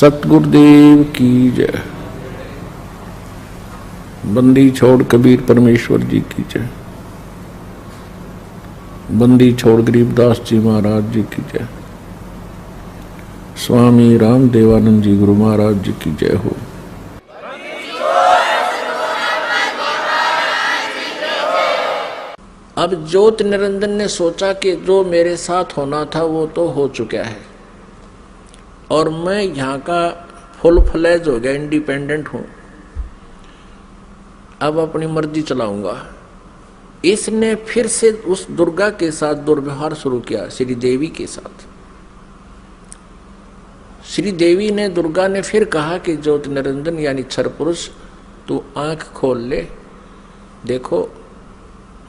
सतगुरुदेव की जय। बंदी छोड़ कबीर परमेश्वर जी की जय। बंदी छोड़ गरीबदास जी महाराज जी की जय। स्वामी राम देवानंद जी गुरु महाराज जी की जय हो। अब ज्योत निरंजन ने सोचा कि जो मेरे साथ होना था वो तो हो चुका है और मैं यहाँ का फुल फ्लैज हो गया, इंडिपेंडेंट हूँ, अब अपनी मर्जी चलाऊंगा। इसने फिर से उस दुर्गा के साथ दुर्व्यवहार शुरू किया, श्री देवी के साथ। श्री देवी ने, दुर्गा ने फिर कहा कि ज्योति निरंजन यानी क्षर पुरुष, तू आंख खोल ले, देखो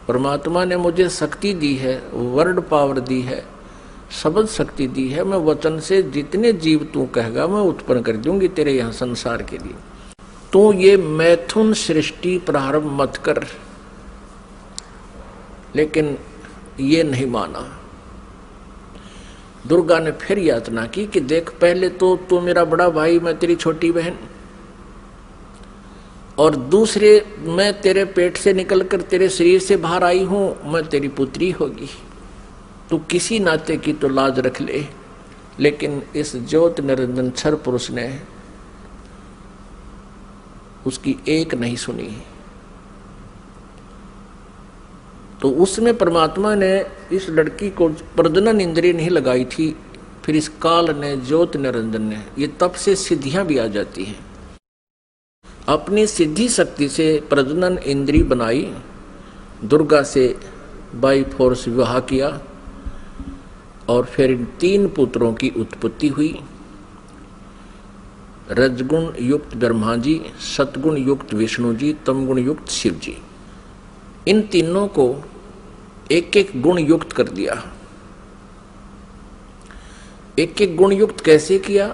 परमात्मा ने मुझे शक्ति दी है, वर्ड पावर दी है, शब्द शक्ति दी है। मैं वचन से जितने जीव तू कहेगा मैं उत्पन्न कर दूंगी तेरे यहाँ संसार के लिए। तू ये मैथुन सृष्टि प्रारंभ मत कर। लेकिन ये नहीं माना। दुर्गा ने फिर यातना की कि देख, पहले तो तू मेरा बड़ा भाई, मैं तेरी छोटी बहन, और दूसरे मैं तेरे पेट से निकलकर तेरे शरीर से बाहर आई हूं, मैं तेरी पुत्री होगी। तू किसी नाते की तो लाज रख ले। लेकिन इस ज्योत निरंजन क्षर पुरुष ने उसकी एक नहीं सुनी। तो उसमें परमात्मा ने इस लड़की को प्रजनन इंद्रिय नहीं लगाई थी। फिर इस काल ने, ज्योत निरंजन ने, ये तब से सिद्धियां भी आ जाती हैं, अपनी सिद्धि शक्ति से प्रजनन इंद्री बनाई, दुर्गा से बाई फोर्स विवाह किया और फिर इन 3 पुत्रों की उत्पत्ति हुई। रजगुण युक्त ब्रह्मा जी, सतगुण युक्त विष्णु जी, तमगुण युक्त शिव जी। इन तीनों को एक एक गुण युक्त कर दिया। एक एक गुण युक्त कैसे किया?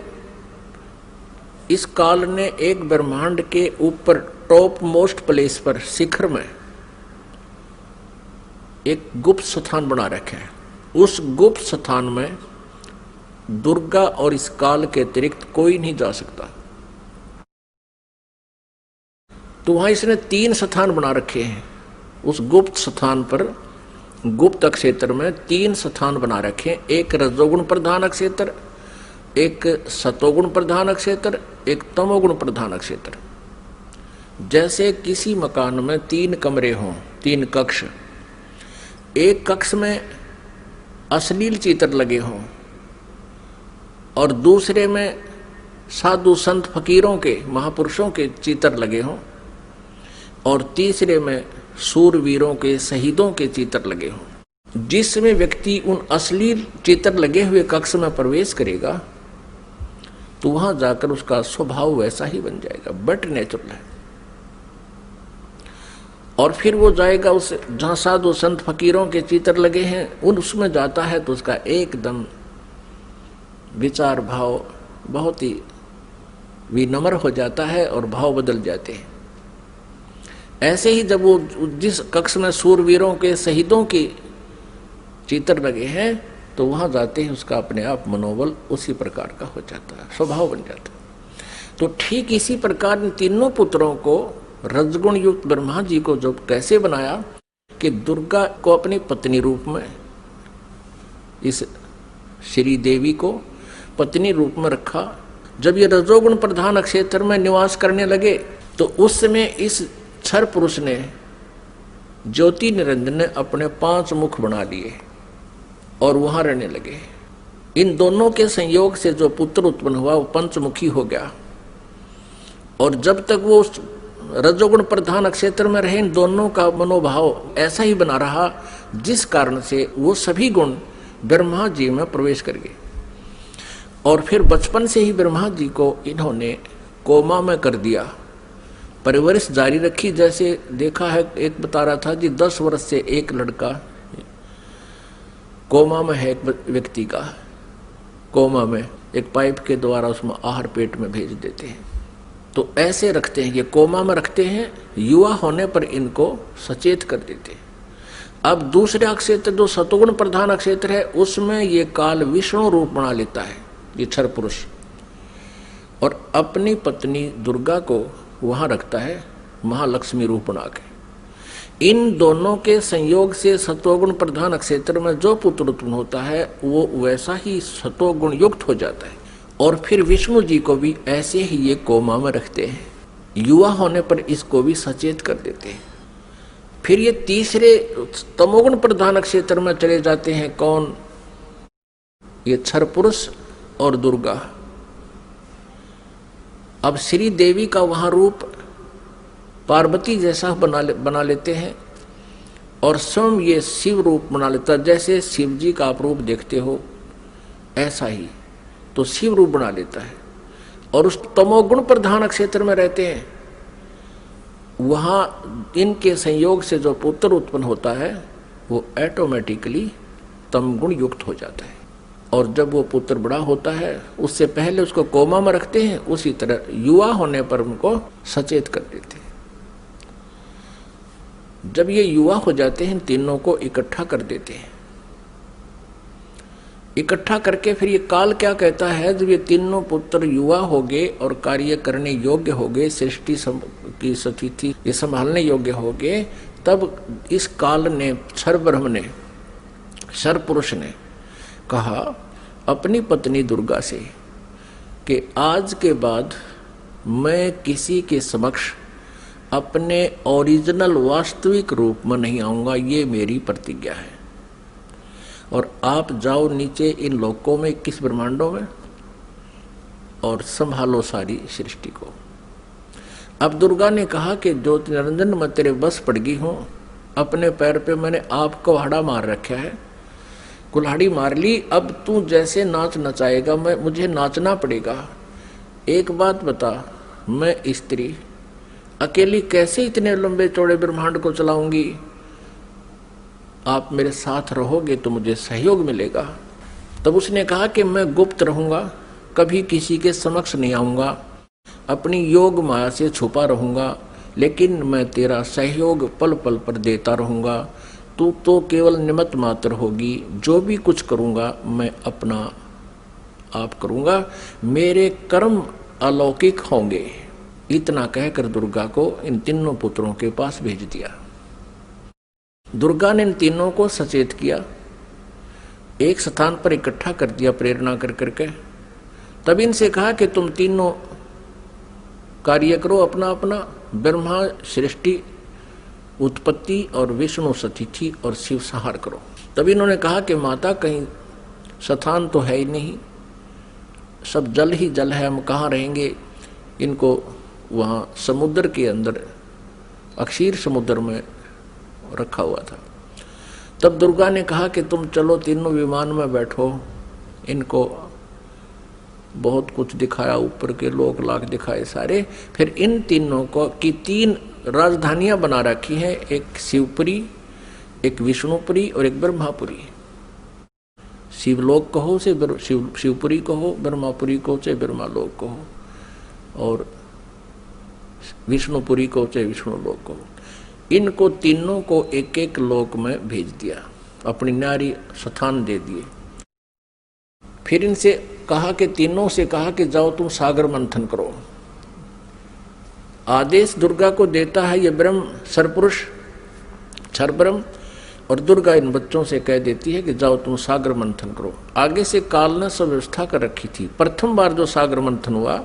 इस काल ने एक ब्रह्मांड के ऊपर टॉप मोस्ट प्लेस पर, शिखर में एक गुप्त स्थान बना रखा है। उस गुप्त स्थान में दुर्गा और इस काल के अतिरिक्त कोई नहीं जा सकता। तो वहां इसने 3 स्थान बना रखे हैं। उस गुप्त स्थान पर, गुप्त क्षेत्र में 3 स्थान बना रखे हैं। एक रजोगुण प्रधान क्षेत्र, एक सतोगुण प्रधान क्षेत्र, एक तमोगुण प्रधान क्षेत्र। जैसे किसी मकान में 3 कमरे हों, 3 कक्ष, एक कक्ष में अश्लील चित्र लगे हों और दूसरे में साधु संत फकीरों के, महापुरुषों के चित्र लगे हों और तीसरे में सूरवीरों के, शहीदों के चित्र लगे हों। जिसमें व्यक्ति उन अश्लील चित्र लगे हुए कक्ष में प्रवेश करेगा तो वहां जाकर उसका स्वभाव वैसा ही बन जाएगा, बट नेचुरल है। और फिर वो जाएगा उस जहां साधु संत फकीरों के चित्र लगे हैं, उसमें जाता है तो उसका एकदम विचार भाव बहुत ही विनम्र हो जाता है और भाव बदल जाते हैं। ऐसे ही जब वो जिस कक्ष में सूरवीरों के, शहीदों के चित्र लगे हैं तो वहां जाते ही उसका अपने आप मनोबल उसी प्रकार का हो जाता है, स्वभाव बन जाता है। तो ठीक इसी प्रकार इन तीनों पुत्रों को, रजगुण युक्त ब्रह्मा जी को जो कैसे बनाया कि दुर्गा को अपनी पत्नी रूप में, इस श्री देवी को पत्नी रूप में रखा। जब ये रजोगुण प्रधान क्षेत्र में निवास करने लगे तो उस समय इस क्षर पुरुष ने, ज्योति निरंजन ने, अपने 5 मुख बना लिए और वहां रहने लगे। इन दोनों के संयोग से जो पुत्र उत्पन्न हुआ वो पंचमुखी हो गया। और जब तक वो उस रजोगुण प्रधान क्षेत्र में रहे, इन दोनों का मनोभाव ऐसा ही बना रहा, जिस कारण से वो सभी गुण ब्रह्मा जी में प्रवेश कर गए। और फिर बचपन से ही ब्रह्मा जी को इन्होंने कोमा में कर दिया, परवरिश जारी रखी। जैसे देखा है, एक बता रहा था जी, 10 वर्ष से एक लड़का कोमा में है, एक व्यक्ति का कोमा में, एक पाइप के द्वारा उसमें आहार पेट में भेज देते हैं। तो ऐसे रखते हैं, ये कोमा में रखते हैं, युवा होने पर इनको सचेत कर देते हैं। अब दूसरा क्षेत्र जो सतोगुण प्रधान क्षेत्र है, उसमें ये काल विष्णु रूप बना लेता है, ये क्षर पुरुष। और अपनी पत्नी दुर्गा को वहां रखता है महालक्ष्मी रूप बना के। इन दोनों के संयोग से सतोगुण प्रधान क्षेत्र में जो पुत्र उत्पन्न होता है वो वैसा ही सतोगुण युक्त हो जाता है। और फिर विष्णु जी को भी ऐसे ही ये कोमा में रखते हैं, युवा होने पर इसको भी सचेत कर देते हैं। फिर ये तीसरे तमोगुण प्रधान क्षेत्र में चले जाते हैं। कौन? ये क्षर पुरुष और दुर्गा। अब श्री देवी का वहां रूप पार्वती जैसा बना लेते हैं और स्वयं ये शिव रूप बना लेता है। जैसे शिव जी का आप रूप देखते हो ऐसा ही तो शिव रूप बना लेता है और उस तमोगुण प्रधान क्षेत्र में रहते हैं। वहां इनके संयोग से जो पुत्र उत्पन्न होता है वो ऑटोमेटिकली तमगुण युक्त हो जाता है। और जब वो पुत्र बड़ा होता है उससे पहले उसको कोमा में रखते हैं, उसी तरह युवा होने पर उनको सचेत कर देते हैं। जब ये युवा हो जाते हैं तीनों को इकट्ठा कर देते हैं। इकट्ठा करके फिर ये काल क्या कहता है, जब ये तीनों पुत्र युवा हो गए और कार्य करने योग्य हो गए, सृष्टि की स्थिति ये संभालने योग्य हो गए, तब इस काल ने क्षर ब्रह्म ने क्षर पुरुष ने कहा अपनी पत्नी दुर्गा से कि आज के बाद मैं किसी के समक्ष अपने ओरिजिनल वास्तविक रूप में नहीं आऊंगा, ये मेरी प्रतिज्ञा है। और आप जाओ नीचे इन लोकों में 21 ब्रह्मांडों में और संभालो सारी सृष्टि को। अब दुर्गा ने कहा कि ज्योति निरंजन मैं तेरे बस पड़ गई हूं, अपने पैर पे मैंने आपको कुल्हाड़ा मार रखा है, कुल्हाड़ी मार ली, अब तू जैसे नाच नचाएगा मुझे नाचना पड़ेगा। एक बात बता, मैं स्त्री अकेली कैसे इतने लंबे चौड़े ब्रह्मांड को चलाऊंगी? आप मेरे साथ रहोगे तो मुझे सहयोग मिलेगा। तब उसने कहा कि मैं गुप्त रहूंगा, कभी किसी के समक्ष नहीं आऊंगा, अपनी योग माया से छुपा रहूंगा, लेकिन मैं तेरा सहयोग पल पल पर देता रहूंगा। तू तो केवल निमित्त मात्र होगी, जो भी कुछ करूंगा मैं अपना आप करूंगा, मेरे कर्म अलौकिक होंगे। इतना कहकर दुर्गा को इन तीनों पुत्रों के पास भेज दिया। दुर्गा ने इन तीनों को सचेत किया, एक स्थान पर इकट्ठा कर दिया प्रेरणा कर करके। तब इनसे कहा कि तुम तीनों कार्य करो अपना अपना, ब्रह्मा सृष्टि उत्पत्ति और विष्णु सतिथि और शिव संहार करो। तब इन्होंने कहा कि माता कहीं स्थान तो है ही नहीं, सब जल ही जल है, हम कहाँ रहेंगे। इनको वहाँ समुद्र के अंदर अक्षीर समुद्र में रखा हुआ था। तब दुर्गा ने कहा कि तुम चलो तीनों विमान में बैठो। इनको बहुत कुछ दिखाया, ऊपर के लोक लाख दिखाए सारे। फिर इन तीनों को की 3 राजधानियां बना रखी हैं, एक शिवपुरी, एक विष्णुपुरी और एक ब्रह्मापुरी। शिवलोक कहो से शिवपुरी कहो, ब्रह्मापुरी को चाहे ब्रह्मालोक कहो, और विष्णुपुरी को चाहे विष्णु लोक को। इनको तीनों को एक एक लोक में भेज दिया, अपनी नारी स्थान दे दिए। फिर इनसे कहा कि तीनों से कहा कि जाओ तुम सागर मंथन करो। आदेश दुर्गा को देता है ये ब्रह्म सरपुरुष क्षर ब्रह्म, और दुर्गा इन बच्चों से कह देती है कि जाओ तुम सागर मंथन करो। आगे से काल ने सब व्यवस्था कर रखी थी। प्रथम बार जो सागर मंथन हुआ,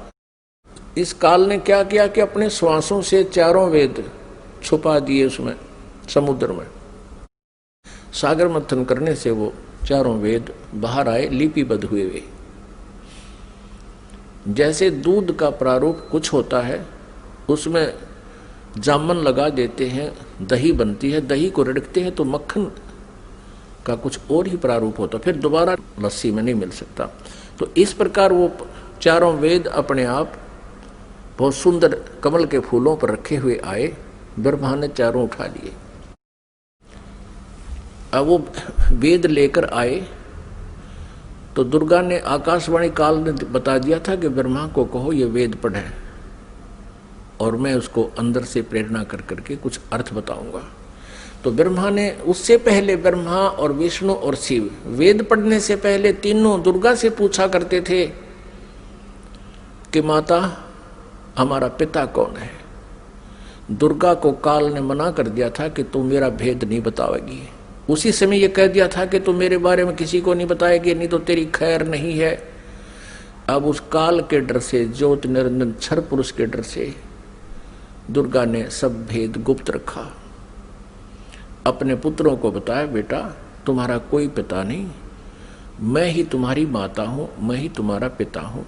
इस काल ने क्या किया कि अपने श्वासों से 4 वेद छुपा दिए उसमें समुद्र में। सागर मंथन करने से वो 4 वेद बाहर आए, लिपिबद्ध हुए वे। जैसे दूध का प्रारूप कुछ होता है, उसमें जामन लगा देते हैं, दही बनती है, दही को रिड़कते हैं तो मक्खन का कुछ और ही प्रारूप होता, फिर दोबारा लस्सी में नहीं मिल सकता। तो इस प्रकार वो 4 वेद अपने आप बहुत सुंदर कमल के फूलों पर रखे हुए आए। ब्रह्मा ने 4 उठा लिए। अब वो वेद लेकर आए तो दुर्गा ने आकाशवाणी काल ने बता दिया था कि ब्रह्मा को कहो ये वेद पढ़े, और मैं उसको अंदर से प्रेरणा कर करके कुछ अर्थ बताऊंगा। तो ब्रह्मा ने उससे पहले, ब्रह्मा और विष्णु और शिव वेद पढ़ने से पहले तीनों दुर्गा से पूछा करते थे कि माता हमारा पिता कौन है। दुर्गा को काल ने मना कर दिया था कि तू मेरा भेद नहीं बतावेगी। उसी समय ये कह दिया था कि तू मेरे बारे में किसी को नहीं बताएगी, नहीं तो तेरी खैर नहीं है। अब उस काल के डर से, ज्योति निरंजन क्षर पुरुष के डर से दुर्गा ने सब भेद गुप्त रखा। अपने पुत्रों को बताया, बेटा तुम्हारा कोई पिता नहीं, मैं ही तुम्हारी माता हूं, मैं ही तुम्हारा पिता हूं,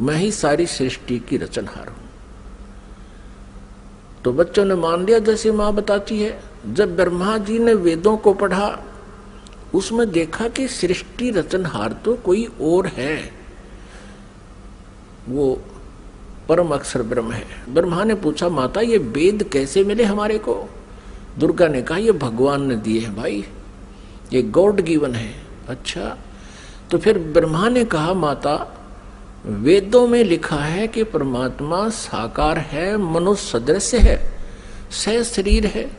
मैं ही सारी सृष्टि की रचनहार हूं। तो बच्चों ने मान लिया जैसे मां बताती है। जब ब्रह्मा जी ने वेदों को पढ़ा, उसमें देखा कि सृष्टि रचनहार तो कोई और है, वो परम अक्षर ब्रह्म है। ब्रह्मा ने पूछा, माता ये वेद कैसे मिले हमारे को? दुर्गा ने कहा, ये भगवान ने दिए हैं भाई, ये गॉड गिवन है। अच्छा, तो फिर ब्रह्मा ने कहा, माता वेदों में लिखा है कि परमात्मा साकार है, मनुष्य सदृश है, सह शरीर है,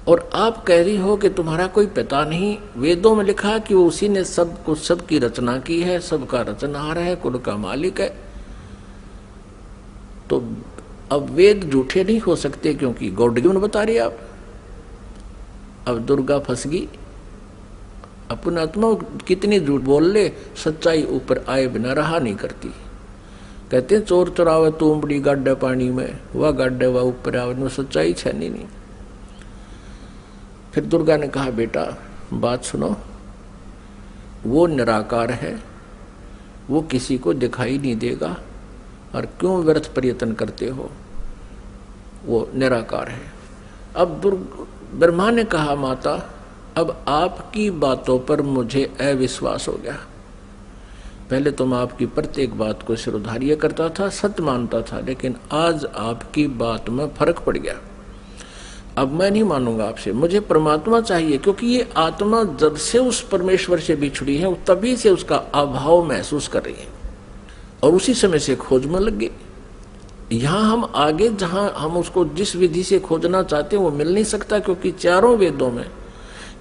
और आप कह रही हो कि तुम्हारा कोई पिता नहीं। वेदों में लिखा है कि वो उसी ने सबको, सबकी रचना की है, सबका रचनहार है, कुल का मालिक है। तो अब वेद झूठे नहीं हो सकते क्योंकि गॉड गिवन बता रही आप। अब दुर्गा फंस गई। अपना आत्मा कितनी झूठ बोल ले, सच्चाई ऊपर आए बिना रहा नहीं करती। कहते हैं चोर चुरावे तूंबड़ी गाड्डे पानी में, वह गाड्डे वह ऊपर आवे, न सच्चाई छनी नहीं। फिर दुर्गा ने कहा, बेटा बात सुनो, वो निराकार है, वो किसी को दिखाई नहीं देगा, और क्यों व्यर्थ प्रयत्न करते हो, वो निराकार है। अब ब्रह्मा ने कहा, माता अब आपकी बातों पर मुझे अविश्वास हो गया। पहले तो मैं आपकी प्रत्येक बात को सिरोधार्य करता था, सत्य मानता था, लेकिन आज आपकी बात में फर्क पड़ गया। अब मैं नहीं मानूंगा आपसे, मुझे परमात्मा चाहिए, क्योंकि ये आत्मा जब से उस परमेश्वर से बिछड़ी है तभी से उसका अभाव महसूस कर रही है, और उसी समय से खोज में लग गई। यहाँ हम आगे जहाँ हम उसको जिस विधि से खोजना चाहते हैं वो मिल नहीं सकता, क्योंकि चारों वेदों में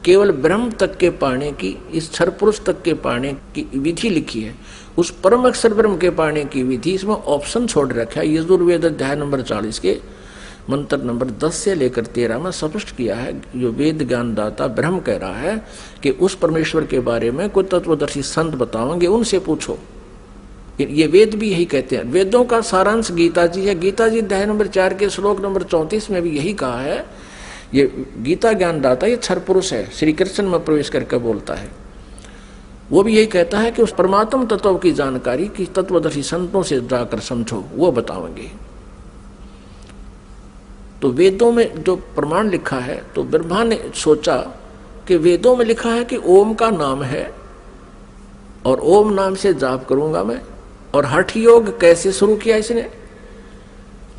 केवल ब्रह्म तक के पाने की, इस क्षर पुरुष तक के पाने की विधि लिखी है। उस परम अक्षर ब्रह्म के पाने की विधि इसमें ऑप्शन छोड़ रखा है। यजुर्वेद अध्याय नंबर 40 के मंत्र नंबर 10 से लेकर 13 में स्पष्ट किया है। जो वेद ज्ञानदाता ब्रह्म कह रहा है कि उस परमेश्वर के बारे में कोई तत्वदर्शी संत बताओगे, उनसे पूछो। ये वेद भी यही कहते हैं। वेदों का सारांश गीता जी है। गीता जी अध्याय नंबर 4 के श्लोक नंबर 34 में भी यही कहा है। ये गीता ज्ञानदाता ये क्षर पुरुष है, श्री कृष्ण में प्रवेश करके बोलता है। वो भी यही कहता है कि उस परमात्म तत्व की जानकारी की तत्वदर्शी संतों से जाकर समझो, वो बताओगे। तो वेदों में जो प्रमाण लिखा है, तो ब्रह्मा ने सोचा कि वेदों में लिखा है कि ओम का नाम है, और ओम नाम से जाप करूंगा मैं। और हठ योग कैसे शुरू किया इसने?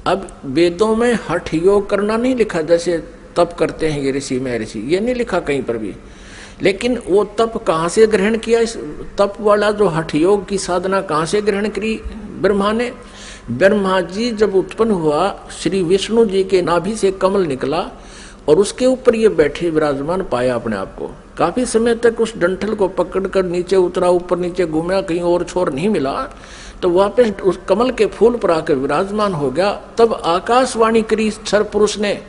अब वेदों में हठ योग करना नहीं लिखा, जैसे तप करते हैं ये ऋषि महर्षि, ये नहीं लिखा कहीं पर भी। लेकिन वो तप कहाँ से ग्रहण किया? इस तप वाला जो हठ योग की साधना कहाँ से ग्रहण करी ब्रह्मा ने? ब्रह्मा जी जब उत्पन्न हुआ, श्री विष्णु जी के नाभि से कमल निकला और उसके ऊपर ये बैठे विराजमान पाया अपने आप को। काफी समय तक उस डंठल को पकड़कर नीचे उतरा, ऊपर नीचे घूमा, कहीं और छोर नहीं मिला, तो वापस उस कमल के फूल पर आकर विराजमान हो गया। तब आकाशवाणी करी क्षर पुरुष ने,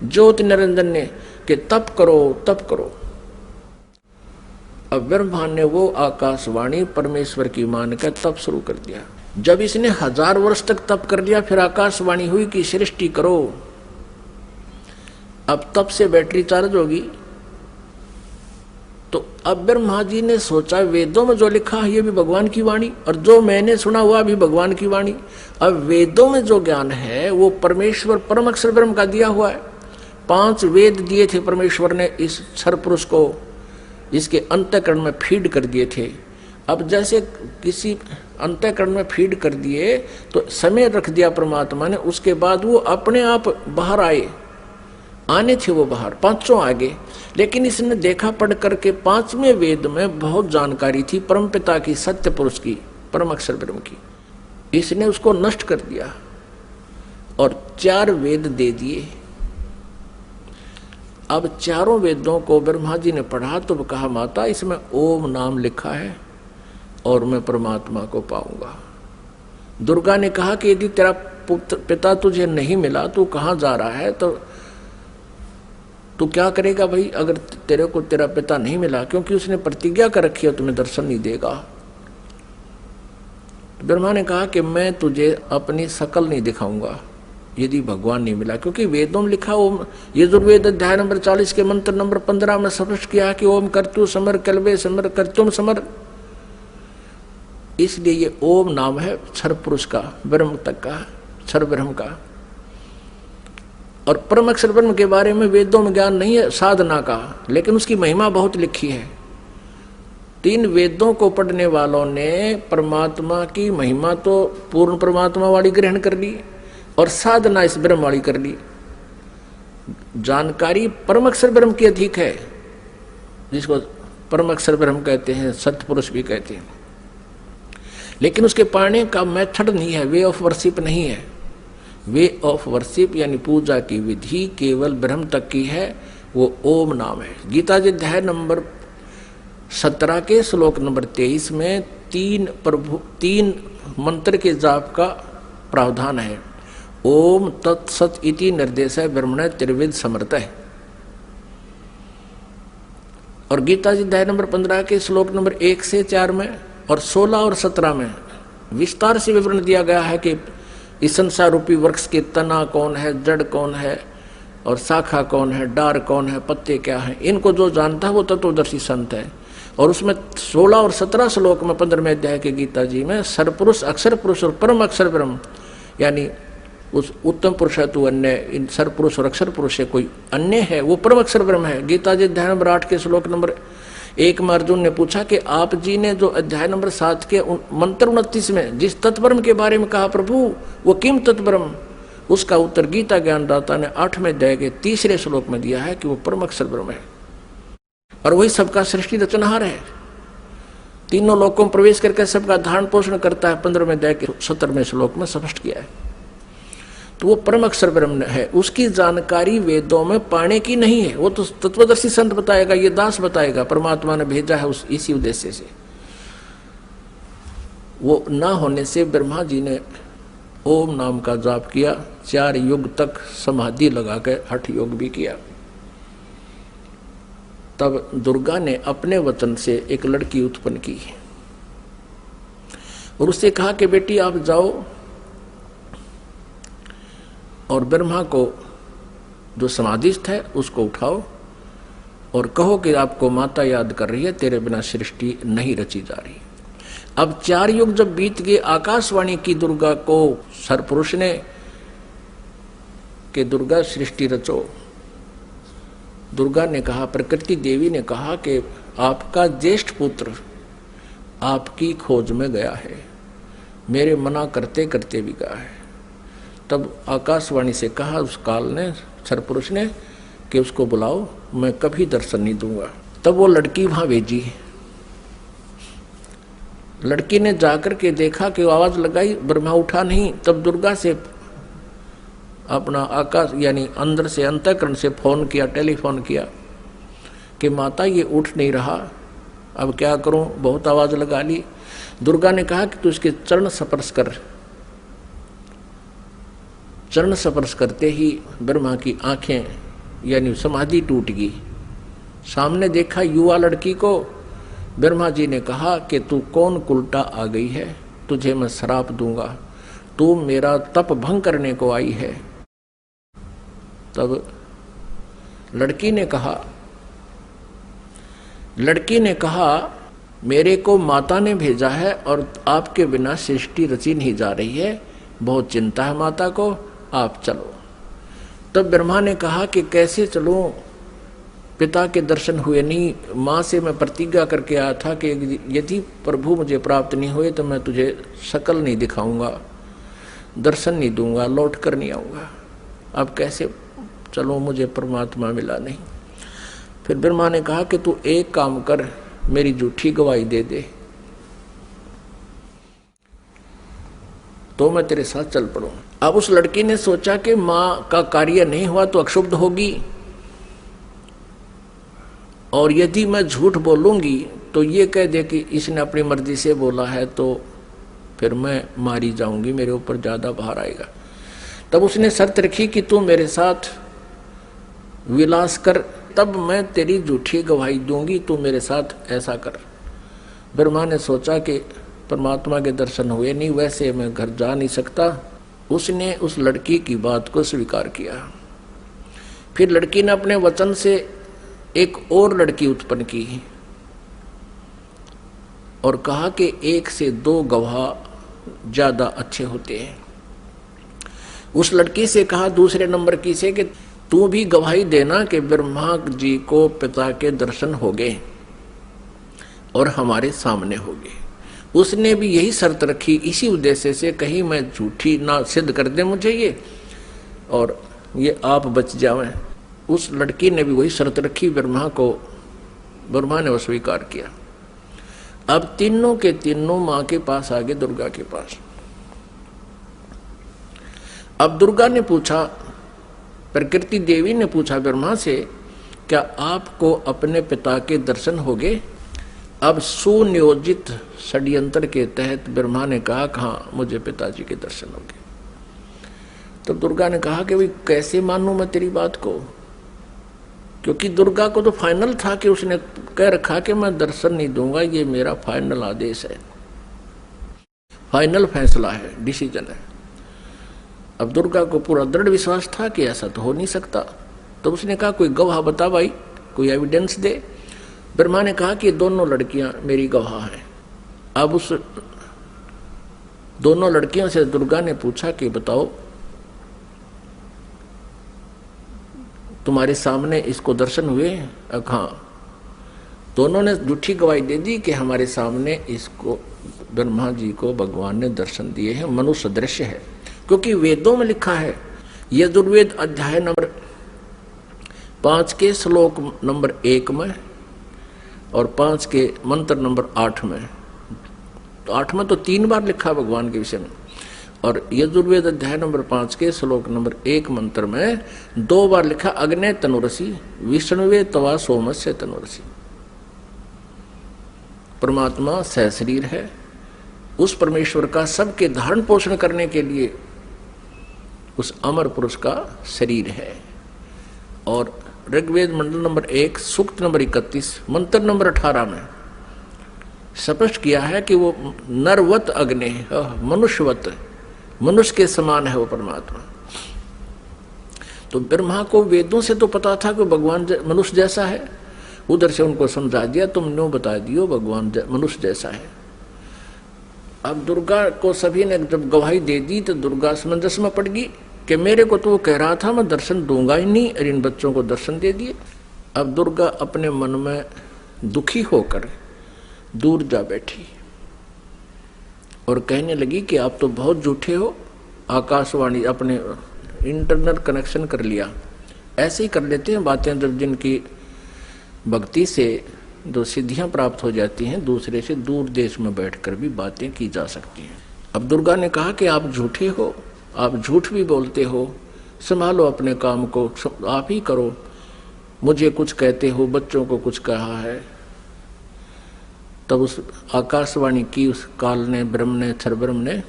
ज्योति निरंजन ने, कि तप करो तप करो। अब ब्रह्मा ने वो आकाशवाणी परमेश्वर की मान कर तप शुरू कर दिया। जब इसने 1000 वर्ष तक तप कर लिया, फिर आकाशवाणी हुई कि सृष्टि करो। अब तप से बैटरी चार्ज होगी। तो अब ब्रह्मा जी ने सोचा, वेदों में जो लिखा है ये भी भगवान की वाणी, और जो मैंने सुना हुआ भी भगवान की वाणी। अब वेदों में जो ज्ञान है वो परमेश्वर परम अक्षर ब्रह्म का दिया हुआ है। 5 वेद दिए थे परमेश्वर ने इस क्षर पुरुष को, इसके अंतःकरण में फीड कर दिए थे। अब जैसे किसी अंतःकरण में फीड कर दिए तो समय रख दिया परमात्मा ने, उसके बाद वो अपने आप बाहर आने थे वो बाहर, 5 आगे। लेकिन इसने देखा पढ़ करके 5वें वेद में बहुत जानकारी थी परमपिता की, सत्य पुरुष की, परम अक्षर ब्रह्म की। इसने उसको नष्ट कर दिया और 4 वेद दे दिए। अब चारों वेदों को ब्रह्मा जी ने पढ़ा तो कहा, माता इसमें ओम नाम लिखा है और मैं परमात्मा को पाऊंगा। दुर्गा ने कहा कि यदि तेरा पिता तुझे नहीं मिला, तू कहाँ जा रहा है, तो तू क्या करेगा भाई अगर तेरे को तेरा पिता नहीं मिला, क्योंकि उसने प्रतिज्ञा कर रखी है तुम्हें दर्शन नहीं देगा। तो ब्रह्मा ने कहा कि मैं तुझे अपनी शकल नहीं दिखाऊंगा यदि भगवान नहीं मिला, क्योंकि वेदों में लिखा ओम, यजुर्वेद अध्याय नंबर 40 के मंत्र नंबर 15 में स्पष्ट किया कि ओम कर्तु समर कल्वे समर कर्तुम समर। इसलिए ये ओम नाम है क्षर पुरुष का, ब्रह्म तक का, क्षर ब्रह्म का। और परम अक्षर ब्रह्म के बारे में वेदों में ज्ञान नहीं है साधना का, लेकिन उसकी महिमा बहुत लिखी है। 3 वेदों को पढ़ने वालों ने परमात्मा की महिमा तो पूर्ण परमात्मा वाली ग्रहण कर ली और साधना इस ब्रह्म वाली कर ली। जानकारी परम अक्षर ब्रह्म की अधिक है, जिसको परम अक्षर ब्रह्म कहते हैं, सत्पुरुष भी कहते हैं, लेकिन उसके पाने का मेथड नहीं है, वे ऑफ वर्शिप नहीं है। वे ऑफ वर्शिप यानी पूजा की विधि केवल ब्रह्म तक की है, वो ओम नाम है। गीता जी अध्याय नंबर 17 के श्लोक नंबर 23 में 3 मंत्र के जाप का प्रावधान है। ओम तत्सत इति निर्देश है ब्रह्मण त्रिविध समर्थ है। और गीता जी अध्याय नंबर 15 के श्लोक नंबर 1 से 4 में और 16 और 17 में विस्तार से विवरण दिया गया है कि इस संसार रूपी वृक्ष के तना कौन है, जड़ कौन है और शाखा कौन है, डार कौन है, पत्ते क्या है। इनको जो जानता है वो तत्वदर्शी संत है। और उसमें 16 और 17 श्लोक में 15वें अध्याय के गीता जी में सरपुरुष, अक्षर पुरुष और परम अक्षर ब्रह्म, यानी उस उत्तम पुरुष है तू अन्य, इन सरपुरुष और अक्षर पुरुष है कोई अन्य है, वो परम अक्षर ब्रह्म है। गीता जी अध्याय नंबर 8 के श्लोक नंबर 1 में अर्जुन ने पूछा कि आप जी ने जो अध्याय नंबर 7 के मंत्र 29 में जिस तत्ब्रह्म के बारे में कहा प्रभु वो किम तत्ब्रह्म, उसका उत्तर गीता ज्ञानदाता ने 8वें अध्याय के 3रे श्लोक में दिया है कि वो परम अक्षर ब्रह्म है और वही सबका सृष्टि रचनहार है। तीनों लोकों में प्रवेश करके सबका धारण पोषण करता है, 15वें अध्याय के 17वें श्लोक में स्पष्ट किया है। तो वो परम अक्षर ब्रह्म है, उसकी जानकारी वेदों में पाने की नहीं है, वो तो तत्वदर्शी संत बताएगा, ये दास बताएगा, परमात्मा ने भेजा है उस इसी उद्देश्य से। वो ना होने से ब्रह्मा जी ने ओम नाम का जाप किया, 4 युग तक समाधि लगा कर हठ योग भी किया। तब दुर्गा ने अपने वचन से एक लड़की उत्पन्न की और उससे कहा कि बेटी आप जाओ और ब्रह्मा को जो समाधिस्थ है उसको उठाओ और कहो कि आपको माता याद कर रही है, तेरे बिना सृष्टि नहीं रची जा रही। अब 4 युग जब बीत गए, आकाशवाणी की दुर्गा को सरपुरुष ने कि दुर्गा सृष्टि रचो। दुर्गा ने कहा, प्रकृति देवी ने कहा कि आपका ज्येष्ठ पुत्र आपकी खोज में गया है, मेरे मना करते करते भी गया है। तब आकाशवाणी से कहा उस काल ने, सरपुरुष ने, कि उसको बुलाओ, मैं कभी दर्शन नहीं दूंगा। तब वो लड़की वहां भेजी। लड़की ने जाकर के देखा कि आवाज लगाई, ब्रह्मा उठा नहीं। तब दुर्गा से अपना आकाश यानी अंदर से अंतःकरण से फोन किया, टेलीफोन किया कि माता ये उठ नहीं रहा, अब क्या करूं, बहुत आवाज लगा ली। दुर्गा ने कहा कि तू इसके चरण स्पर्श कर। चरण स्पर्श करते ही ब्रह्मा की आंखें यानी समाधि टूट गई। सामने देखा युवा लड़की को। ब्रह्मा जी ने कहा कि तू कौन कुलटा आ गई है, तुझे मैं श्राप दूंगा, तू मेरा तप भंग करने को आई है। तब लड़की ने कहा मेरे को माता ने भेजा है और आपके बिना सृष्टि रची नहीं जा रही है, बहुत चिंता है माता को, आप चलो। तब ब्रह्मा ने कहा कि कैसे चलूं, पिता के दर्शन हुए नहीं, माँ से मैं प्रतिज्ञा करके आया था कि यदि प्रभु मुझे प्राप्त नहीं हुए तो मैं तुझे शकल नहीं दिखाऊंगा, दर्शन नहीं दूंगा, लौट कर नहीं आऊंगा, अब कैसे चलो, मुझे परमात्मा मिला नहीं। फिर ब्रह्मा ने कहा कि तू एक काम कर, मेरी झूठी गवाही दे दे तो मैं तेरे साथ चल पड़ूं। अब उस लड़की ने सोचा कि माँ का कार्य नहीं हुआ तो अक्षुब्ध होगी, और यदि मैं झूठ बोलूंगी तो ये कह दे कि इसने अपनी मर्जी से बोला है तो फिर मैं मारी जाऊंगी, मेरे ऊपर ज्यादा भार आएगा। तब उसने शर्त रखी कि तू मेरे साथ विलास कर, तब मैं तेरी झूठी गवाही दूंगी, तू मेरे साथ ऐसा कर। ब्रह्मा ने सोचा कि परमात्मा के दर्शन हुए नहीं, वैसे मैं घर जा नहीं सकता। उसने उस लड़की की बात को स्वीकार किया। फिर लड़की ने अपने वचन से एक और लड़की उत्पन्न की और कहा कि 1 से 2 गवाह ज्यादा अच्छे होते हैं। उस लड़की से कहा दूसरे नंबर की से कि तू भी गवाही देना कि ब्रह्मा जी को पिता के दर्शन हो गए और हमारे सामने हो गए। उसने भी यही शर्त रखी, इसी उद्देश्य से, कहीं मैं झूठी ना सिद्ध कर दे मुझे ये और ये आप बच जावें। उस लड़की ने भी वही शर्त रखी, ब्रह्मा ने वो स्वीकार किया। अब तीनों के तीनों मां के पास आ गए, दुर्गा के पास। अब दुर्गा ने पूछा, प्रकृति देवी ने पूछा ब्रह्मा से, क्या आपको अपने पिता के दर्शन हो गए? अब सुनियोजित षड्यंत्र के तहत ब्रह्मा ने कहा, हाँ मुझे पिताजी के दर्शन हो गए। तो दुर्गा ने कहा कि भाई कैसे मानूं मैं तेरी बात को, क्योंकि दुर्गा को तो फाइनल था कि उसने कह रखा कि मैं दर्शन नहीं दूंगा, ये मेरा फाइनल आदेश है, फाइनल फैसला है, डिसीजन है। अब दुर्गा को पूरा दृढ़ विश्वास था कि ऐसा तो हो नहीं सकता। तो उसने कहा कोई गवाह बता भाई, कोई एविडेंस दे। ब्रह्मा ने कहा कि दोनों लड़कियां मेरी गवाह हैं। अब उस दोनों लड़कियों से दुर्गा ने पूछा कि बताओ तुम्हारे सामने इसको दर्शन हुए? हाँ। दोनों ने झूठी गवाही दे दी कि हमारे सामने इसको ब्रह्मा जी को भगवान ने दर्शन दिए हैं, मनुष्य दृश्य है। क्योंकि वेदों में लिखा है, यजुर्वेद अध्याय नंबर 5 के श्लोक नंबर 1 में और 5 के मंत्र नंबर 8 में, तो 8 में तो 3 बार लिखा भगवान के विषय में, और यजुर्वेद अध्याय नंबर 5 के श्लोक नंबर 1 मंत्र में 2 बार लिखा, अग्ने तनुरसी विष्णुवे तवा सोमस्य तनुरसी। परमात्मा सहशरीर है, उस परमेश्वर का सबके धारण पोषण करने के लिए उस अमर पुरुष का शरीर है। और ऋग्वेद मंडल नंबर 1 सूक्त नंबर 31 मंत्र नंबर 18 में स्पष्ट किया है कि वो नरवत अग्नि, मनुष्यवत, मनुष्य के समान है वो परमात्मा। तो ब्रह्मा को वेदों से तो पता था कि भगवान मनुष्य जैसा है, उधर से उनको समझा दिया, तुम न्यों बता दियो भगवान मनुष्य जैसा है। अब दुर्गा को सभी ने जब गवाही दे दी तो दुर्गा समंजस में पड़ गई कि मेरे को तो वो कह रहा था मैं दर्शन दूंगा ही नहीं, और इन बच्चों को दर्शन दे दिए। अब दुर्गा अपने मन में दुखी होकर दूर जा बैठी और कहने लगी कि आप तो बहुत झूठे हो। आकाशवाणी अपने इंटरनेट कनेक्शन कर लिया, ऐसे ही कर लेते हैं बातें, जब जिनकी भक्ति से जो सिद्धियां प्राप्त हो जाती हैं, दूसरे से दूर देश में बैठकर भी बातें की जा सकती हैं। अब दुर्गा ने कहा कि आप झूठे हो, आप झूठ भी बोलते हो, संभालो अपने काम को, आप ही करो, मुझे कुछ कहते हो, बच्चों को कुछ कहा है। तब उस आकाशवाणी की उस काल ने, ब्रह्म ने, क्षरब्रह्म ने,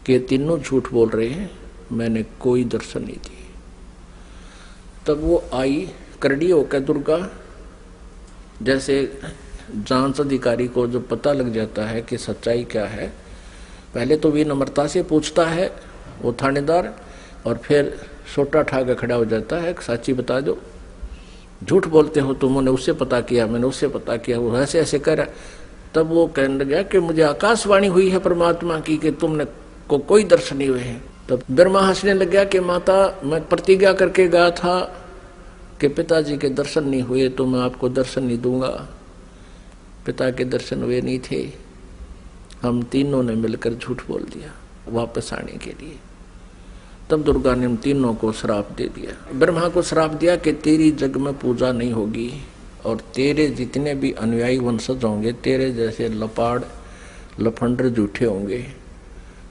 कि तीनों झूठ बोल रहे हैं, मैंने कोई दर्शन नहीं दिए। तब वो आई करड़ी होकर दुर्गा, जैसे जांच अधिकारी को जो पता लग जाता है कि सच्चाई क्या है, पहले तो विनम्रता से पूछता है वो थानेदार, और फिर सोटा ठा के खड़ा हो जाता है, सच्ची बता दो, झूठ बोलते हो तुमने, उससे पता किया, मैंने उससे पता किया, वो ऐसे ऐसे कह रहा। तब वो कहने लगा कि मुझे आकाशवाणी हुई है परमात्मा की कि तुमने को कोई दर्शन नहीं हुए हैं। तब ब्रह्मा हंसने लग गया कि माता, मैं प्रतिज्ञा करके गया था कि पिताजी के दर्शन नहीं हुए तो मैं आपको दर्शन नहीं दूंगा। पिता के दर्शन हुए नहीं थे, हम तीनों ने मिलकर झूठ बोल दिया वापस आने के लिए। तब दुर्गा ने हम तीनों को श्राप दे दिया। ब्रह्मा को श्राप दिया कि तेरी जग में पूजा नहीं होगी और तेरे जितने भी अनुयायी वंशज होंगे तेरे जैसे लपाड़ लफंडर झूठे होंगे,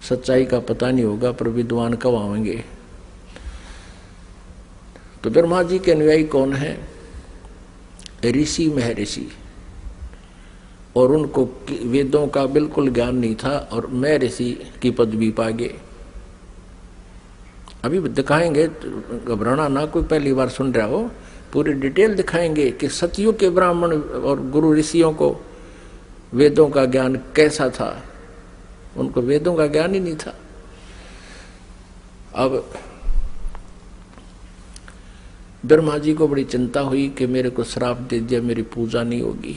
सच्चाई का पता नहीं होगा, पर विद्वान कब आएंगे। तो ब्रह्मा जी के अनुयायी कौन है? ऋषि महर्षि। और उनको वेदों का बिल्कुल ज्ञान नहीं था और मैं ऋषि की पदवी पा गए। अभी दिखाएंगे, घबराना ना, कोई पहली बार सुन रहा हो, पूरी डिटेल दिखाएंगे कि सतयुग के ब्राह्मण और गुरु ऋषियों को वेदों का ज्ञान कैसा था। उनको वेदों का ज्ञान ही नहीं था। अब ब्रह्मा जी को बड़ी चिंता हुई कि मेरे को श्राप दे दिया, मेरी पूजा नहीं होगी।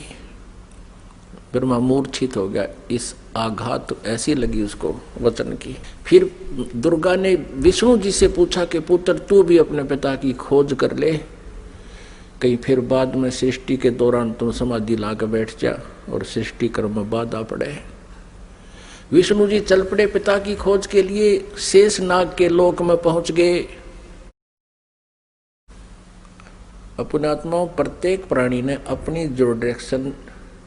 ब्रह्मा मूर्छित हो गया, इस आघात ऐसी लगी उसको वचन की। फिर दुर्गा ने विष्णु जी से पूछा कि पुत्र तू भी अपने पिता की खोज कर ले, कहीं फिर बाद में सृष्टि के दौरान तुम समाधि ला कर बैठ जा और सृष्टि कर्म में बाधा पड़े। विष्णु जी चल पड़े पिता की खोज के लिए, शेष नाग के लोक में पहुंच गए। अपने आत्माओं, प्रत्येक प्राणी ने अपनी जो डायरेक्शन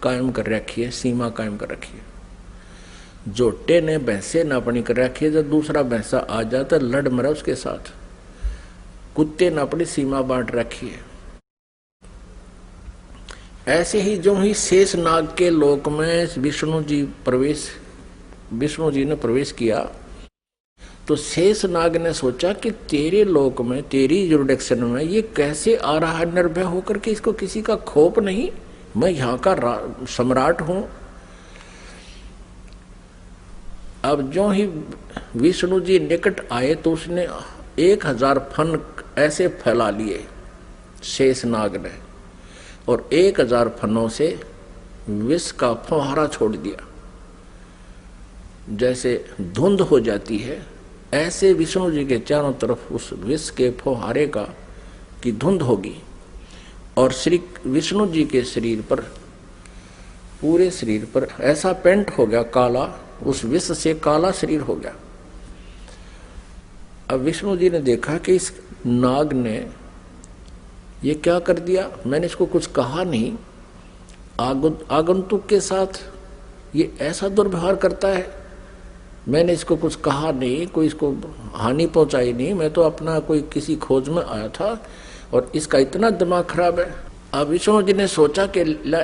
कायम कर रखी है, सीमा कायम कर रखी है। जोटे ने भैंसे न अपनी कर रखी है, जब दूसरा भैंसा आ जाता लड़ मरा उसके साथ। कुत्ते ने अपनी सीमा बांट रखी है। ऐसे ही जो ही शेष नाग के लोक में विष्णु जी ने प्रवेश किया तो शेष नाग ने सोचा कि तेरे लोक में, तेरी जुरिडिक्शन में ये कैसे आ रहा है निर्भय होकर के, इसको किसी का खौफ नहीं, मैं यहाँ का सम्राट हूं। अब जो ही विष्णु जी निकट आए तो उसने 1000 फन ऐसे फैला लिए शेष नाग ने, और 1000 फनों से विष का फुहारा छोड़ दिया। जैसे धुंध हो जाती है ऐसे विष्णु जी के चारों तरफ उस विष के फुहारे की धुंध होगी, और श्री विष्णु जी के शरीर पर, पूरे शरीर पर ऐसा पेंट हो गया काला, उस विष से काला शरीर हो गया। अब विष्णु जी ने देखा कि इस नाग ने ये क्या कर दिया, मैंने इसको कुछ कहा नहीं, आगंतुक के साथ ये ऐसा दुर्व्यवहार करता है, मैंने इसको कुछ कहा नहीं, कोई इसको हानि पहुंचाई नहीं, मैं तो अपना कोई किसी खोज में आया था और इसका इतना दिमाग खराब है। अब विष्णु जी ने सोचा कि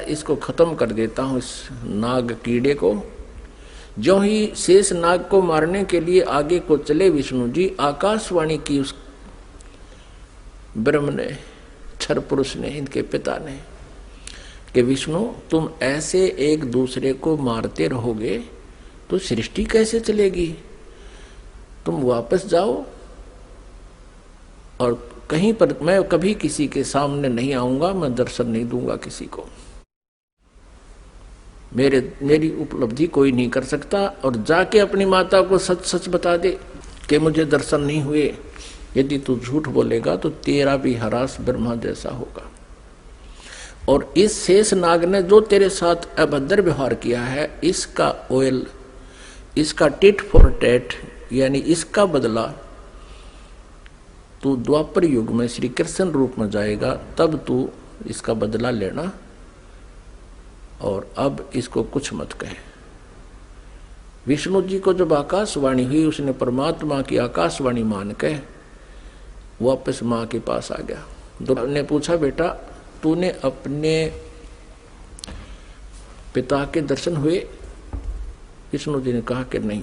इसको खत्म कर देता हूं, इस नाग कीड़े को। जो ही शेष नाग को मारने के लिए आगे को चले विष्णु जी, आकाशवाणी की उस ब्रह्म ने, क्षर पुरुष ने, इनके पिता ने, कि विष्णु तुम ऐसे एक दूसरे को मारते रहोगे तो सृष्टि कैसे चलेगी, तुम वापस जाओ, और कहीं पर मैं कभी किसी के सामने नहीं आऊंगा, मैं दर्शन नहीं दूंगा किसी को, मेरी उपलब्धि कोई नहीं कर सकता। और जाके अपनी माता को सच सच बता दे कि मुझे दर्शन नहीं हुए। यदि तू झूठ बोलेगा तो तेरा भी हरास ब्रह्मा जैसा होगा। और इस शेष नाग ने जो तेरे साथ अभद्र व्यवहार किया है, इसका ऑयल, इसका टिट फॉर टैट, यानी इसका बदला तू द्वापर युग में श्री कृष्ण रूप में जाएगा, तब तू इसका बदला लेना, और अब इसको कुछ मत कहे। विष्णु जी को जब आकाशवाणी हुई, उसने परमात्मा की आकाशवाणी मान के वापस माँ के पास आ गया। दुर्गा ने पूछा, बेटा तूने अपने पिता के दर्शन हुए? विष्णु जी ने कहा कि नहीं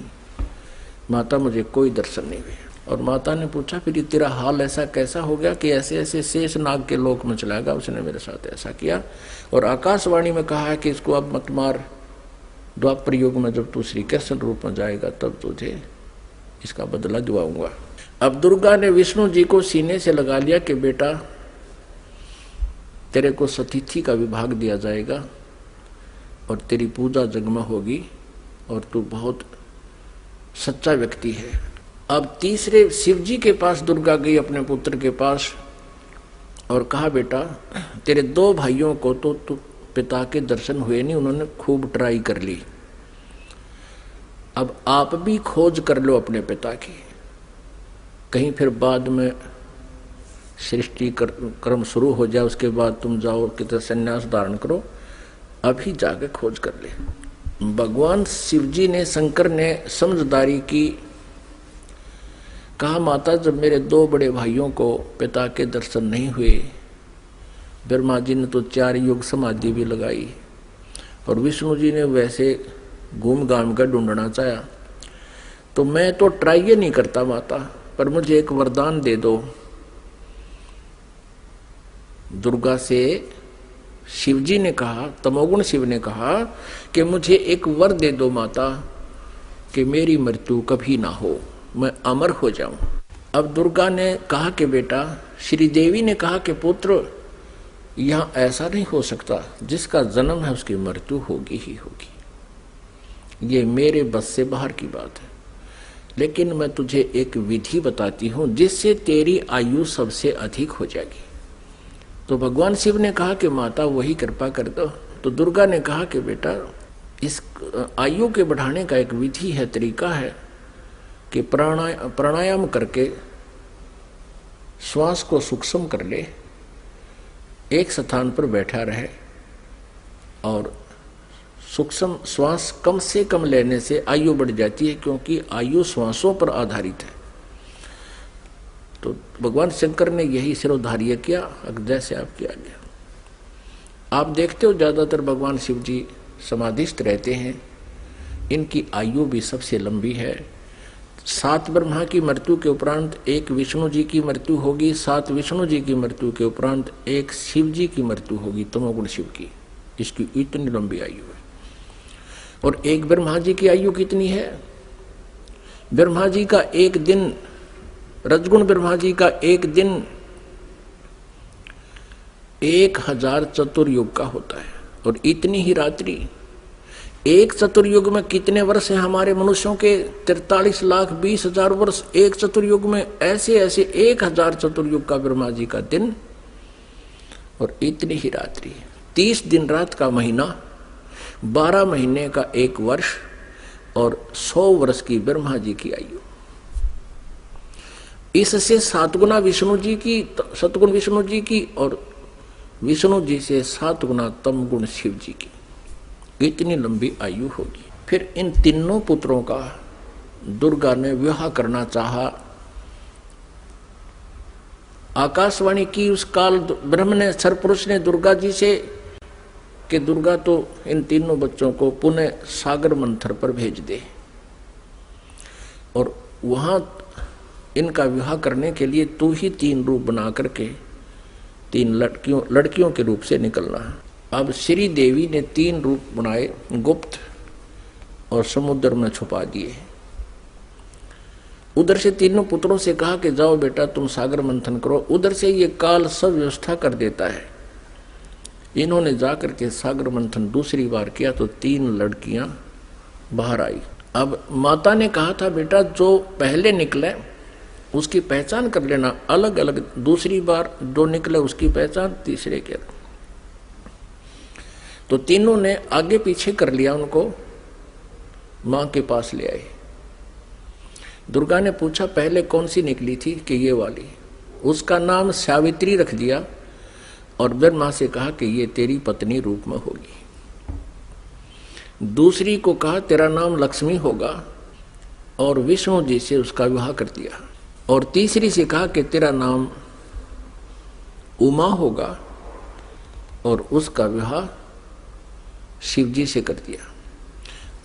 माता, मुझे कोई दर्शन नहीं हुए। और माता ने पूछा, फिर तेरा हाल ऐसा कैसा हो गया कि ऐसे ऐसे शेष नाग के लोक में चला गया, उसने मेरे साथ ऐसा किया, और आकाशवाणी में कहा है कि इसको अब मत मार, द्वापर युग में जब तू श्री कृष्ण रूप में जाएगा तब तुझे इसका बदला दिलाऊंगा। अब दुर्गा ने विष्णु जी को सीने से लगा लिया कि बेटा तेरे को सतिथि का विभाग दिया जाएगा और तेरी पूजा जगमग होगी और तू बहुत सच्चा व्यक्ति है। अब तीसरे शिव जी के पास दुर्गा गई अपने पुत्र के पास और कहा, बेटा तेरे 2 भाइयों को तो पिता के दर्शन हुए नहीं, उन्होंने खूब ट्राई कर ली, अब आप भी खोज कर लो अपने पिता की, कहीं फिर बाद में सृष्टि कर्म शुरू हो जाए, उसके बाद तुम जाओ कितने संन्यास धारण करो, अभी जाके खोज कर ले। भगवान शिव जी ने, शंकर ने समझदारी की, कहा माता जब मेरे 2 बड़े भाइयों को पिता के दर्शन नहीं हुए, ब्रह्मा जी ने तो 4 युग समाधि भी लगाई, और विष्णु जी ने वैसे घूम घाम कर ढूंढना चाहा, तो मैं तो ट्राई ये नहीं करता माता, पर मुझे एक वरदान दे दो। दुर्गा से शिवजी ने कहा, तमोगुण शिव ने कहा कि मुझे एक वर दे दो माता कि मेरी मृत्यु कभी ना हो, मैं अमर हो जाऊं। अब दुर्गा ने कहा कि बेटा, श्री देवी ने कहा कि पुत्र यहां ऐसा नहीं हो सकता, जिसका जन्म है उसकी मृत्यु होगी ही होगी, ये मेरे बस से बाहर की बात है। लेकिन मैं तुझे एक विधि बताती हूं जिससे तेरी आयु सबसे अधिक हो जाएगी। तो भगवान शिव ने कहा कि माता वही कृपा कर दो। तो दुर्गा ने कहा कि बेटा, इस आयु के बढ़ाने का एक विधि है, तरीका है कि प्राणायाम करके श्वास को सूक्ष्म कर ले, एक स्थान पर बैठा रहे और सूक्ष्म श्वास कम से कम लेने से आयु बढ़ जाती है, क्योंकि आयु श्वासों पर आधारित है। तो भगवान शंकर ने यही सिरोधार्य किया, जैसे आप किया गया। आप देखते हो ज्यादातर भगवान शिव जी समाधिस्थ रहते हैं, इनकी आयु भी सबसे लंबी है। 7 ब्रह्मा की मृत्यु के उपरांत एक विष्णु जी की मृत्यु होगी, 7 विष्णु जी की मृत्यु के उपरांत एक शिव जी की मृत्यु होगी, तमोगुण शिव की। इसकी इतनी लंबी आयु है। और एक ब्रह्मा जी की आयु कितनी है? ब्रह्मा जी का एक दिन, रजगुण ब्रह्मा जी का एक दिन 1000 चतुर्युग का होता है। और इतनी ही रात्रि, एक चतुर्युग में कितने वर्ष हैं हमारे मनुष्यों के? 43,20,000 वर्ष एक चतुर्युग में। ऐसे ऐसे 1000 चतुर्युग का ब्रह्मा जी का दिन और इतनी ही रात्रि। 30 दिन रात का महीना, 12 महीने का एक वर्ष और 100 वर्ष की ब्रह्मा जी की आयु। इससे 7 गुना विष्णु जी की, सतगुण विष्णु जी की, और विष्णु जी से 7 गुना तम गुण शिव जी की, इतनी लंबी आयु होगी। फिर इन तीनों पुत्रों का दुर्गा ने विवाह करना चाहा। आकाशवाणी की उस काल ब्रह्म ने, सरपुरुष ने दुर्गा जी से कि दुर्गा तो इन तीनों बच्चों को पुनः सागर मंथर पर भेज दे, और वहां इनका विवाह करने के लिए तू ही 3 रूप बना करके 3 लड़कियों के रूप से निकलना है। अब श्री देवी ने 3 रूप बनाए, गुप्त, और समुद्र में छुपा दिए। उधर से तीनों पुत्रों से कहा कि जाओ बेटा तुम सागर मंथन करो। उधर से ये काल सब व्यवस्था कर देता है। इन्होंने जाकर के सागर मंथन दूसरी बार किया तो 3 लड़कियां बाहर आई। अब माता ने कहा था बेटा जो पहले निकले उसकी पहचान कर लेना, अलग अलग। दूसरी बार जो निकले उसकी पहचान तीसरे के। तो तीनों ने आगे पीछे कर लिया, उनको मां के पास ले आए। दुर्गा ने पूछा पहले कौन सी निकली थी? कि ये वाली। उसका नाम सावित्री रख दिया और ब्रह्मा से कहा कि ये तेरी पत्नी रूप में होगी। दूसरी को कहा तेरा नाम लक्ष्मी होगा और विष्णु जी से उसका विवाह कर दिया। और तीसरी से कहा कि तेरा नाम उमा होगा और उसका विवाह शिव जी से कर दिया।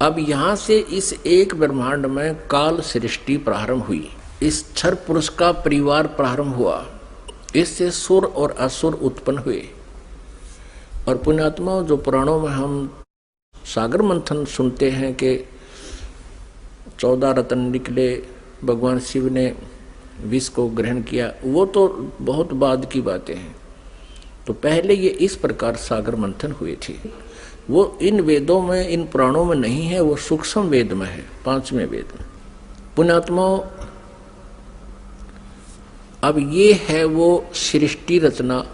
अब यहां से इस एक ब्रह्मांड में काल सृष्टि प्रारंभ हुई। इस क्षर पुरुष का परिवार प्रारंभ हुआ। इससे सुर और असुर उत्पन्न हुए। और पुण्यात्मा, जो पुराणों में हम सागर मंथन सुनते हैं कि 14 रत्न निकले, भगवान शिव ने विष को ग्रहण किया, वो तो बहुत बाद की बातें हैं। तो पहले ये इस प्रकार सागर मंथन हुए थे। वो इन वेदों में, इन पुराणों में नहीं है, वो सूक्ष्म वेद में है, 5वें वेद में। पुण्यात्माओं, अब ये है वो सृष्टि रचना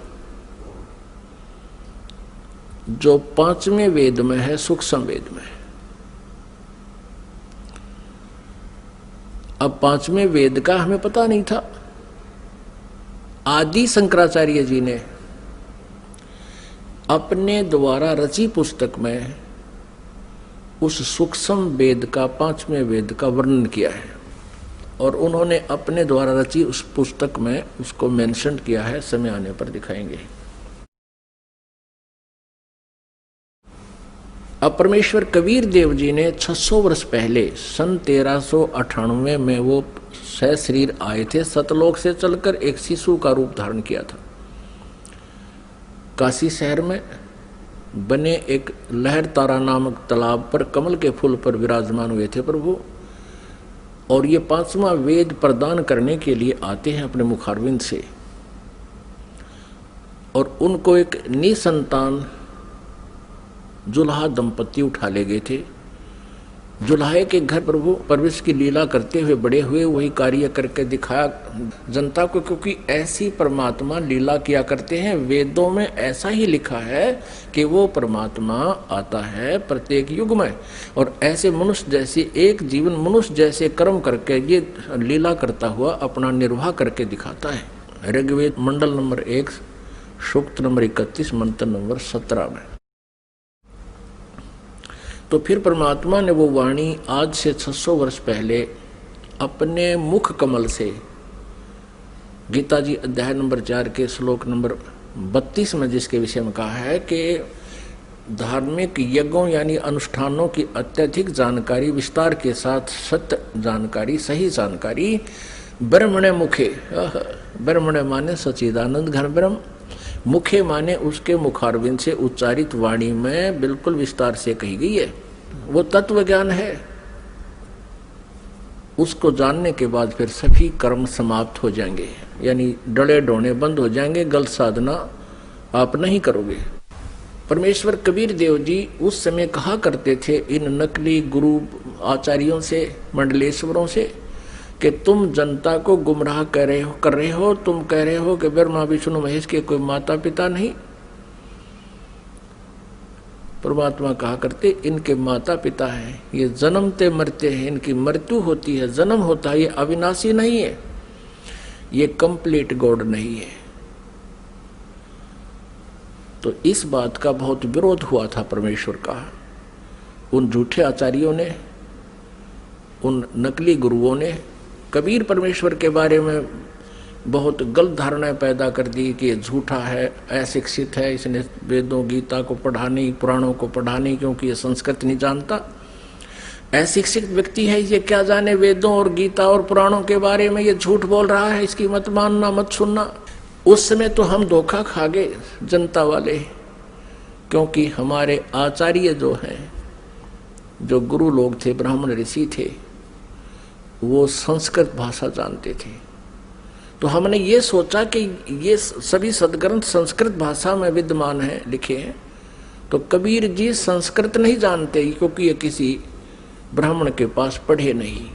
जो 5वें वेद में है, सूक्ष्म वेद में है। अब 5वें वेद का हमें पता नहीं था। आदि शंकराचार्य जी ने अपने द्वारा रची पुस्तक में उस सूक्ष्म वेद का, 5वें वेद का वर्णन किया है। और उन्होंने अपने द्वारा रची उस पुस्तक में उसको मेंशन किया है, समय आने पर दिखाएंगे। अब परमेश्वर कबीर देव जी ने 600 वर्ष पहले सन 1398 में वो शरीर आए थे, सतलोक से चलकर एक शिशु का रूप धारण किया था। काशी शहर में बने एक लहर तारा नामक तालाब पर कमल के फूल पर विराजमान हुए थे प्रभु, और ये 5वां वेद प्रदान करने के लिए आते हैं अपने मुखारविंद से, और उनको एक निसंतान जुल्हा दंपति उठा ले गए थे। जुल्हे के घर प्रभु परवेश की लीला करते हुए बड़े हुए, वही कार्य करके दिखाया जनता को, क्योंकि ऐसी परमात्मा लीला किया करते हैं। वेदों में ऐसा ही लिखा है कि वो परमात्मा आता है प्रत्येक युग में, और ऐसे मनुष्य जैसे एक जीवन मनुष्य जैसे कर्म करके ये लीला करता हुआ अपना निर्वाह करके दिखाता है। ऋग्वेद मंडल नंबर 1 सूक्त नंबर 31 मंत्र नंबर 17 में। तो फिर परमात्मा ने वो वाणी आज से 600 वर्ष पहले अपने मुख कमल से, गीता जी अध्याय नंबर 4 के श्लोक नंबर 32 में जिसके विषय में कहा है कि धार्मिक यज्ञों यानी अनुष्ठानों की अत्यधिक जानकारी, विस्तार के साथ सत्य जानकारी, सही जानकारी ब्रह्मणे मुखे, ब्रह्मणे माने सच्चिदानंद घन ब्रह्म, मुखे माने उसके मुखारविंद से उच्चारित वाणी में बिल्कुल विस्तार से कही गई है। वो तत्व ज्ञान है। उसको जानने के बाद फिर सभी कर्म समाप्त हो जाएंगे, यानी डले डोने बंद हो जाएंगे, गलत साधना आप नहीं करोगे। परमेश्वर कबीर देव जी उस समय कहा करते थे इन नकली गुरु आचार्यों से, मंडलेश्वरों से, कि तुम जनता को गुमराह कर रहे हो। तुम कह रहे हो कि ब्रह्मा विष्णु महेश के कोई माता पिता नहीं। परमात्मा कहा करते इनके माता पिता हैं, ये जन्मते मरते हैं, इनकी मृत्यु होती है, जन्म होता है, ये अविनाशी नहीं है, ये कंप्लीट गॉड नहीं है। तो इस बात का बहुत विरोध हुआ था परमेश्वर का। उन झूठे आचार्यों ने, उन नकली गुरुओं ने कबीर परमेश्वर के बारे में बहुत गलत धारणाएं पैदा कर दी कि ये झूठा है, अशिक्षित है, इसने वेदों गीता को पढ़ा नहीं, पुराणों को पढ़ा नहीं, क्योंकि ये संस्कृत नहीं जानता। अशिक्षित व्यक्ति है, ये क्या जाने वेदों और गीता और पुराणों के बारे में, ये झूठ बोल रहा है, इसकी मत मानना, मत सुनना। उस समय तो हम धोखा खा गए जनता वाले, क्योंकि हमारे आचार्य जो हैं, जो गुरु लोग थे, ब्राह्मण ऋषि थे, वो संस्कृत भाषा जानते थे। तो हमने ये सोचा कि ये सभी सदग्रंथ संस्कृत भाषा में विद्यमान है, लिखे हैं, तो कबीर जी संस्कृत नहीं जानते, क्योंकि ये किसी ब्राह्मण के पास पढ़े नहीं,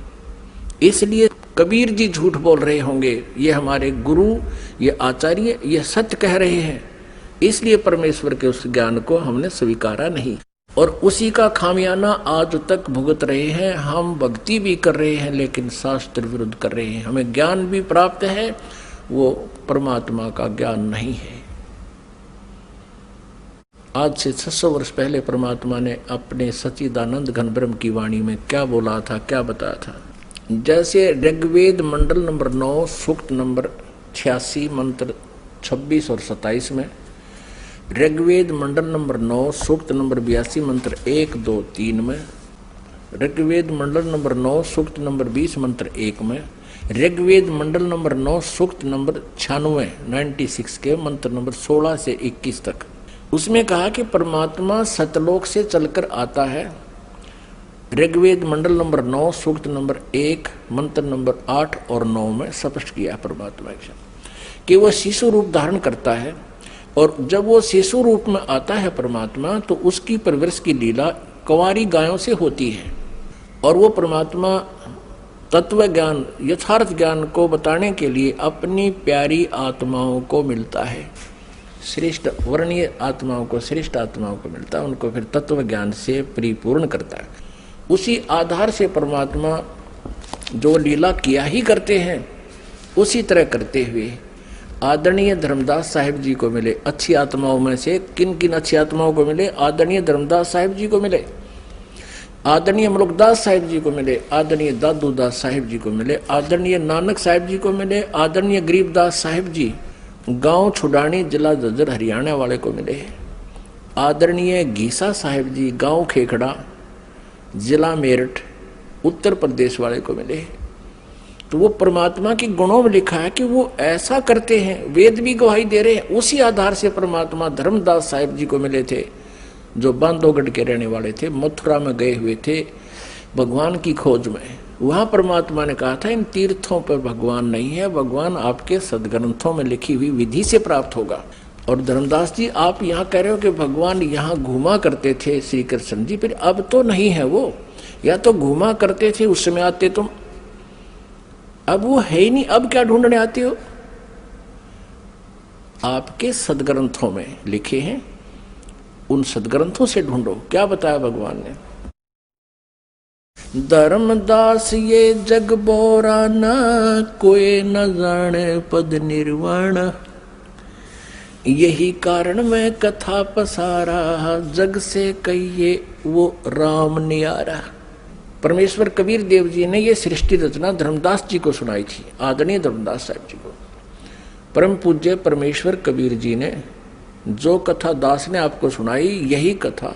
इसलिए कबीर जी झूठ बोल रहे होंगे। ये हमारे गुरु, ये आचार्य, ये सत्य कह रहे हैं, इसलिए परमेश्वर के उस ज्ञान को हमने स्वीकारा नहीं, और उसी का खामियाना आज तक भुगत रहे हैं। हम भक्ति भी कर रहे हैं लेकिन शास्त्र विरुद्ध कर रहे हैं। हमें ज्ञान भी प्राप्त है, वो परमात्मा का ज्ञान नहीं है। आज से 600 वर्ष पहले परमात्मा ने अपने सच्चिदानंद घन ब्रह्म की वाणी में क्या बोला था, क्या बताया था। जैसे ऋग्वेद मंडल नंबर 9 सूक्त नंबर 86 मंत्र 26 और 27 में, ऋग्वेद मंडल नंबर 9 सूक्त नंबर 82 मंत्र 1, 2, 3 में, ऋग्वेद मंडल नंबर 9 सूक्त नंबर 20 मंत्र 1 में, ऋग्वेद मंडल नंबर 9 सूक्त नंबर 96 के मंत्र नंबर 16 से 21 तक, उसमें कहा कि परमात्मा सतलोक से चलकर आता है। ऋग्वेद मंडल नंबर 9 सूक्त नंबर 1 मंत्र नंबर 8 और 9 में स्पष्ट किया परमात्मा कि वह शिशु रूप धारण करता है, और जब वो शिशु रूप में आता है परमात्मा, तो उसकी परवरिश की लीला कुंवारी गायों से होती है, और वो परमात्मा तत्व ज्ञान, यथार्थ ज्ञान को बताने के लिए अपनी प्यारी आत्माओं को मिलता है, श्रेष्ठ वर्णीय आत्माओं को, श्रेष्ठ आत्माओं को मिलता है, उनको फिर तत्व ज्ञान से परिपूर्ण करता है। उसी आधार से परमात्मा जो लीला किया ही करते हैं, उसी तरह करते हुए आदरणीय धर्मदास साहिब जी को मिले। अच्छी आत्माओं में से किन किन अच्छी आत्माओं को मिले? आदरणीय धर्मदास साहिब जी को मिले, आदरणीय मलुकदास साहिब जी को मिले, आदरणीय दादूदास साहिब जी को मिले, आदरणीय नानक साहिब जी को मिले, आदरणीय गरीबदास साहिब जी गांव छुडानी जिला जज्जर हरियाणा वाले को मिले, आदरणीय गीसा साहेब जी, गांव खेखड़ा, जिला मेरठ, उत्तर प्रदेश वाले को मिले। तो वो परमात्मा के गुणों में लिखा है कि वो ऐसा करते हैं, वेद भी गवाही दे रहे हैं। उसी आधार से परमात्मा धर्मदास साहिब जी को मिले थे, जो बांधवगढ़ के रहने वाले थे, मथुरा में गए हुए थे भगवान की खोज में। वहां परमात्मा ने कहा था इन तीर्थों पर भगवान नहीं है, भगवान आपके सदग्रंथों में लिखी हुई विधि से प्राप्त होगा। और धर्मदास जी, आप यहाँ कह रहे हो कि भगवान यहाँ घूमा करते थे श्री कृष्ण जी, फिर अब तो नहीं है वो, या तो घूमा करते थे उस समय आते तुम, अब वो है ही नहीं, अब क्या ढूंढने आते हो? आपके सदग्रंथों में लिखे हैं, उन सदग्रंथों से ढूंढो। क्या बताया भगवान ने? धर्मदास ये जग बोरा ना, कोई न जाने पद निर्वाण, यही कारण मैं कथा पसारा, जग से कहिए वो राम नियारा। परमेश्वर कबीर देव जी ने ये सृष्टि रचना धर्मदास जी को सुनाई थी, आदरणीय धर्मदास साहब जी को। परम पूज्य परमेश्वर कबीर जी ने जो कथा दास ने आपको सुनाई, यही कथा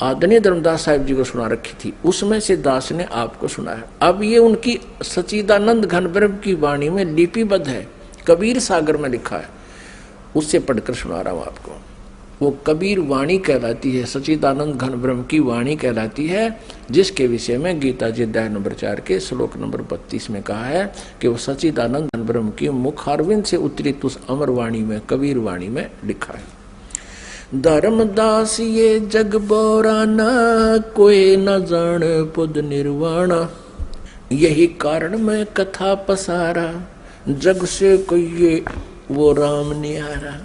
आदरणीय धर्मदास साहब जी को सुना रखी थी, उसमें से दास ने आपको सुनाया। अब ये उनकी सच्चिदानंद घन ब्रह्म की वाणी में लिपिबद्ध है, कबीर सागर में लिखा है, उससे पढ़कर सुना रहा हूं आपको। वो कबीर वाणी कहलाती है, सच्चिदानंद घन ब्रह्म की वाणी कहलाती है, जिसके विषय में गीता जी अध्याय नंबर 4 के श्लोक नंबर 32 में कहा है कि वो सच्चिदानंद घन ब्रह्म की मुखारविंद से उतरित उस अमर वाणी में, कबीर वाणी में लिखा है। धर्मदास ये जग बोरा ना, कोई न जान पद निर्वाणा, यही कारण मैं कथा पसारा, जग से कहिए वो राम निहारा।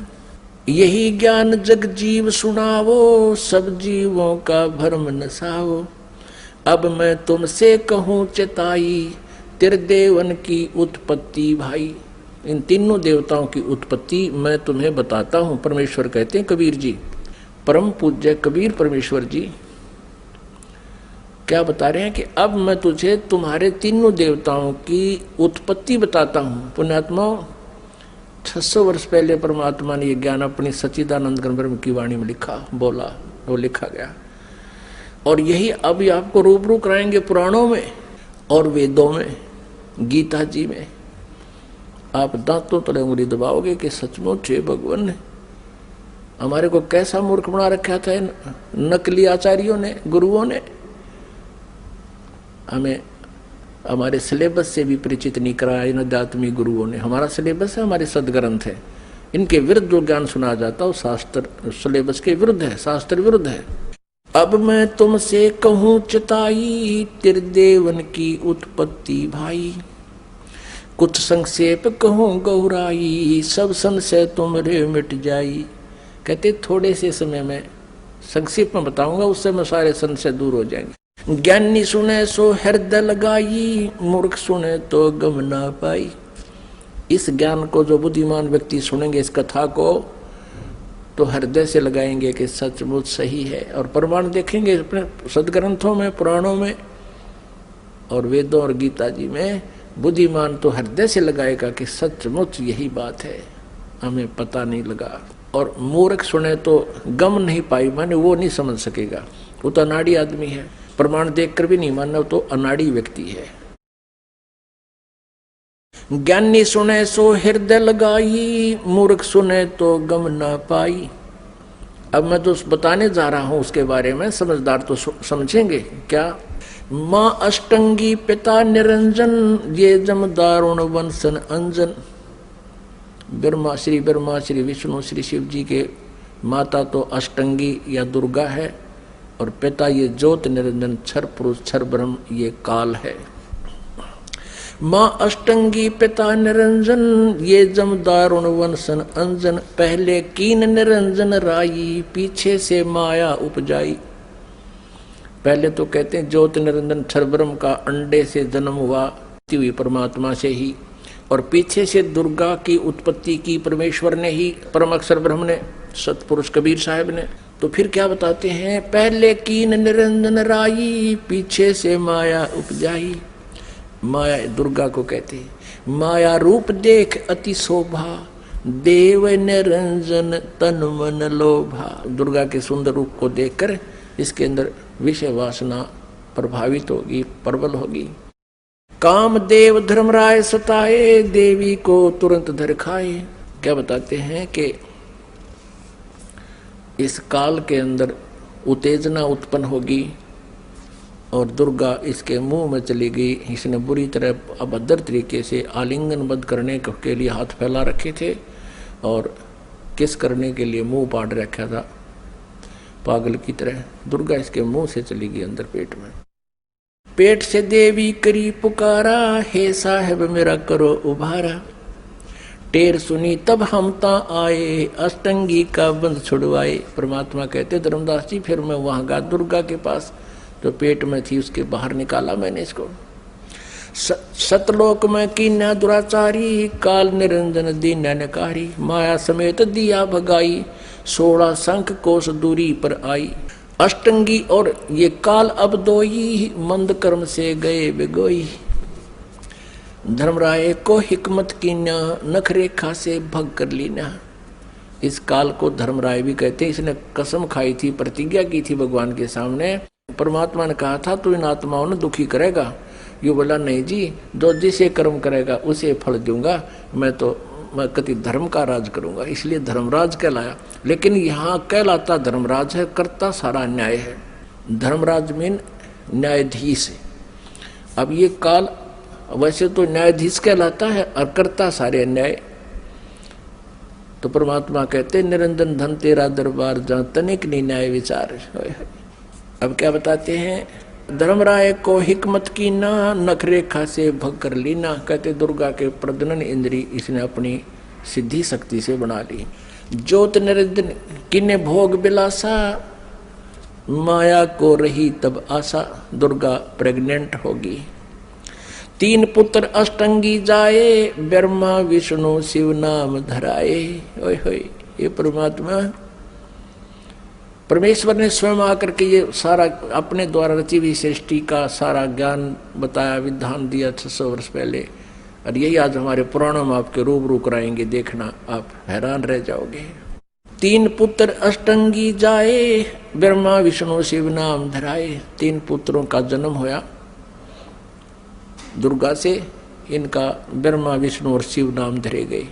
यही ज्ञान जग जीव सुनावो, सब जीवों का भ्रम नसावो, अब मैं तुमसे कहूँ चिताई, त्रिदेवन की उत्पत्ति भाई। इन तीनों देवताओं की उत्पत्ति मैं तुम्हें बताता हूँ, परमेश्वर कहते हैं कबीर जी। परम पूज्य कबीर परमेश्वर जी क्या बता रहे हैं कि अब मैं तुझे तुम्हारे तीनों देवताओं की उत्पत्ति बताता हूँ। पुण्यात्मा, 600 वर्ष पहले परमात्मा ने यह ज्ञान अपनी सच्चिदानंद घन ब्रह्म की वाणी में लिखा, बोला, वो लिखा गया। और यही अब आपको रूबरू कराएंगे पुराणों में और वेदों में, गीता जी में। आप दांतों तले उंगली दबाओगे कि सचमुच भगवान ने हमारे को कैसा मूर्ख बना रखा था नकली आचार्यों ने, गुरुओं ने। हमें हमारे सिलेबस से भी परिचित नहीं कराया इन अध्यात्मिक गुरुओं ने। हमारा सिलेबस है, हमारे सदग्रंथ है, इनके विरुद्ध जो ज्ञान सुना जाता है शास्त्र सिलेबस के विरुद्ध है, शास्त्र विरुद्ध है। अब मैं तुमसे कहूँ चिताई, त्रिदेवन की उत्पत्ति भाई, कुछ संक्षेप कहूँ गौराई, सब संशय तुमरे मिट जाई। कहते थोड़े से समय में संक्षेप में बताऊंगा, उससे में सारे संशय दूर हो जाएंगे। ज्ञानी सुने सो हृदय लगाई, मूर्ख सुने तो गम ना पाई। इस ज्ञान को जो बुद्धिमान व्यक्ति सुनेंगे, इस कथा को, तो हृदय से लगाएंगे कि सचमुच सही है। और प्रमाण देखेंगे अपने सदग्रंथों में, पुराणों में और वेदों और गीता जी में। बुद्धिमान तो हृदय से लगाएगा कि सचमुच यही बात है, हमें पता नहीं लगा। और मूर्ख सुने तो गम नहीं पाई, माने वो नहीं समझ सकेगा, वो तो अनाड़ी आदमी है, प्रमाण देखकर भी नहीं मानना, तो अनाड़ी व्यक्ति है। ज्ञानी सुने सो हृदय लगाई, मूर्ख सुने तो गम ना पाई। अब मैं तो बताने जा रहा हूं उसके बारे में, समझदार तो समझेंगे क्या। माँ अष्टंगी पिता निरंजन, ये जमदारुण वंशन अंजन। ब्रह्मा श्री विष्णु श्री शिव जी के माता तो अष्टंगी या दुर्गा है, और पिता ये ज्योत निरंजन क्षर पुरुष क्षर ब्रह्म ये काल है। माँ अष्टंगी पिता निरंजन, ये जमदारुण वंशन अंजन। पहले कीन निरंजन राई, पीछे से माया उपजाई। पहले तो कहते हैं ज्योत निरंजन क्षर ब्रह्म का अंडे से जन्म हुआ, हुई परमात्मा से ही, और पीछे से दुर्गा की उत्पत्ति की परमेश्वर ने ही, परम अक्षर ब्रह्म ने, सतपुरुष कबीर साहब ने। तो फिर क्या बताते हैं, पहले कीन निरंजन राई, पीछे से माया उपजाई। माया दुर्गा को कहते हैं। माया रूप देख अति शोभा, देव निरंजन तन मन लोभा। दुर्गा के सुंदर रूप को देखकर इसके अंदर विषय वासना प्रभावित होगी, प्रबल होगी। काम देव धर्मराय सताए, देवी को तुरंत धर खाए। क्या बताते हैं कि इस काल के अंदर उत्तेजना उत्पन्न होगी और दुर्गा इसके मुंह में चली गई। इसने बुरी तरह अभद्र तरीके से आलिंगनबद्ध करने के लिए हाथ फैला रखे थे और किस करने के लिए मुंह पाड़ रखा था पागल की तरह। दुर्गा इसके मुंह से चली गई अंदर पेट में। पेट से देवी करी पुकारा, हे साहेब मेरा करो उभारा। टेर सुनी तब हम ता आए, अष्टंगी का बंध छुड़वाए। परमात्मा कहते धर्मदास जी फिर मैं वहां गया दुर्गा के पास जो पेट में थी, उसके बाहर निकाला मैंने इसको। सतलोक में कीन्या दुराचारी, काल निरंजन दीन्या नकारी। माया समेत दिया भगाई, 16 शंख कोस दूरी पर आई। अष्टंगी और ये काल अब दोई, मंद कर्म से गए बिगोई। धर्मराय को हिकमत कीन्या, नख रेखा से भग कर लीना। इस काल को धर्मराय भी कहते हैं। इसने कसम खाई थी, प्रतिज्ञा की थी भगवान के सामने। परमात्मा ने कहा था तू इन आत्माओं ने दुखी करेगा। ये बोला नहीं जी, जो जिसे कर्म करेगा उसे फल दूंगा। मैं कति धर्म का राज करूंगा, इसलिए धर्मराज कहलाया। लेकिन यहाँ कहलाता धर्मराज है, करता सारा न्याय है। धर्मराज मीन न्यायाधीश है। अब ये काल वैसे तो न्यायाधीश कहलाता है और करता सारे न्याय। तो परमात्मा कहते निरंजन धन तेरा दरबार, जहाँ तनिक नहीं न्याय विचार। अब क्या बताते हैं, धर्मराय को हिकमत की ना, नख रेखा से भग कर लीना। कहते दुर्गा के प्रजनन इंद्री इसने अपनी सिद्धि शक्ति से बना ली। ज्योत निरंजन किन्ने भोग बिलासा, माया को रही तब आशा। दुर्गा प्रेग्नेंट होगी। 3 पुत्र अष्टंगी जाए, ब्रह्मा विष्णु शिव नाम धराए। ओए होए, ये परमात्मा परमेश्वर ने स्वयं आकर के ये सारा अपने द्वारा रची हुई सृष्टि का सारा ज्ञान बताया, विधान दिया 600 वर्ष पहले। और यही आज हमारे पुराणों में आपके रूबरू कराएंगे, देखना आप हैरान रह जाओगे। 3 पुत्र अष्टंगी जाए, ब्रह्मा विष्णु शिव नाम धराए। 3 पुत्रों का जन्म होया दुर्गा से। इनका ब्रह्मा विष्णु और शिव नाम धरे गए।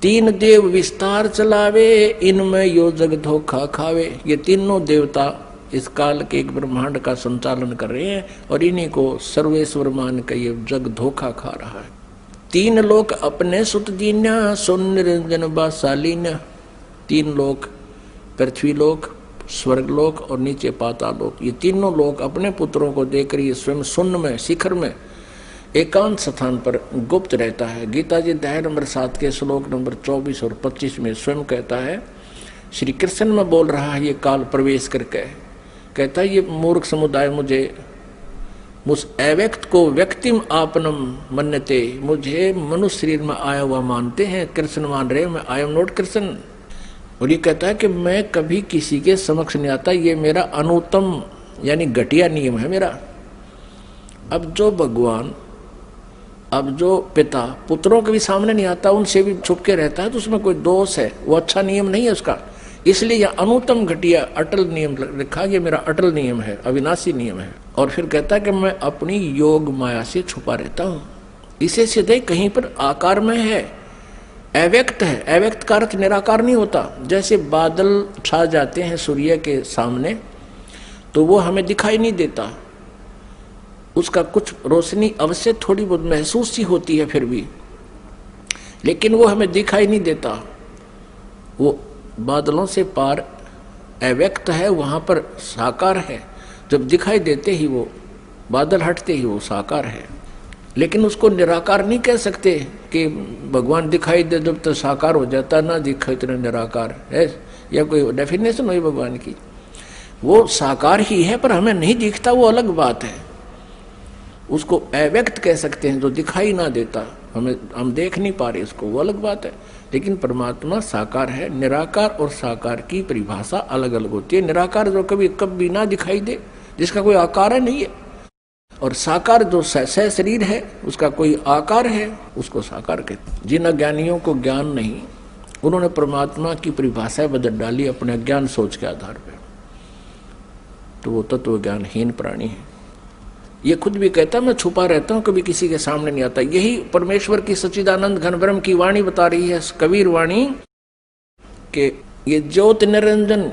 3 देव विस्तार चलावे, इनमें यो जग धोखा खावे। ये तीनों देवता इस काल के एक ब्रह्मांड का संचालन कर रहे हैं और इन्हीं को सर्वेश्वर मान के ये जग धोखा खा रहा है। 3 लोक अपने सुत दीन्या, सुन निरंजन बासालीन्या। 3 लोक, पृथ्वी लोक, स्वर्ग लोक और नीचे पाताल लोक, ये तीनों लोग अपने पुत्रों को देकर ये स्वयं शून्य में, शिखर में, एकांत स्थान पर गुप्त रहता है। गीता जी अध्याय नंबर 7 के श्लोक नंबर 24 और 25 में स्वयं कहता है, श्री कृष्ण में बोल रहा है ये काल प्रवेश करके, कहता है ये मूर्ख समुदाय मुझे मुझ अव्यक्त को व्यक्तिम आपनम मन्यते, मुझे मनुष्य शरीर में आया हुआ मानते हैं, कृष्ण मान रहे, मैं आई एम नॉट कृष्ण। और ये कहता है कि मैं कभी किसी के समक्ष नहीं आता, ये मेरा अनुत्तम यानी घटिया नियम है मेरा। अब जो भगवान, अब जो पिता पुत्रों के भी सामने नहीं आता, उनसे भी छुप के रहता है, तो उसमें कोई दोष है, वो अच्छा नियम नहीं है उसका। इसलिए यह अनुत्तम घटिया अटल नियम लिखा, ये मेरा अटल नियम है, अविनाशी नियम है। और फिर कहता है कि मैं अपनी योग माया से छुपा रहता हूँ। इसे सीधे कहीं पर आकार में है, अव्यक्त है। अव्यक्त का अर्थ निराकार नहीं होता। जैसे बादल छा जाते हैं सूर्य के सामने तो वो हमें दिखाई नहीं देता, उसका कुछ रोशनी अवश्य थोड़ी बहुत महसूस ही होती है फिर भी, लेकिन वो हमें दिखाई नहीं देता। वो बादलों से पार अव्यक्त है, वहां पर साकार है। जब दिखाई देते ही वो बादल हटते ही वो साकार है। लेकिन उसको निराकार नहीं कह सकते कि भगवान दिखाई दे जब तो साकार हो जाता, ना दिखाई तो निराकार है, या कोई डेफिनेशन हुई भगवान की। वो साकार ही है पर हमें नहीं दिखता, वो अलग बात है। उसको अव्यक्त कह सकते हैं, जो दिखाई ना देता, हम देख नहीं पा रहे उसको, वो अलग बात है। लेकिन परमात्मा साकार है। निराकार और साकार की परिभाषा अलग अलग होती है। निराकार जो कभी ना दिखाई दे, जिसका कोई आकार नहीं है, और साकार जो सह शरीर है उसका कोई आकार है, उसको साकार कहते। जिन अज्ञानियों को ज्ञान नहीं, उन्होंने परमात्मा की परिभाषा बदल डाली अपने अज्ञान सोच के आधार पर, तो वो तत्व ज्ञानहीन प्राणी है। ये खुद भी कहता मैं छुपा रहता हूं, कभी किसी के सामने नहीं आता। यही परमेश्वर की सच्चिदानंद घन ब्रह्म की वाणी बता रही है, कबीर वाणी के ये ज्योत निरंजन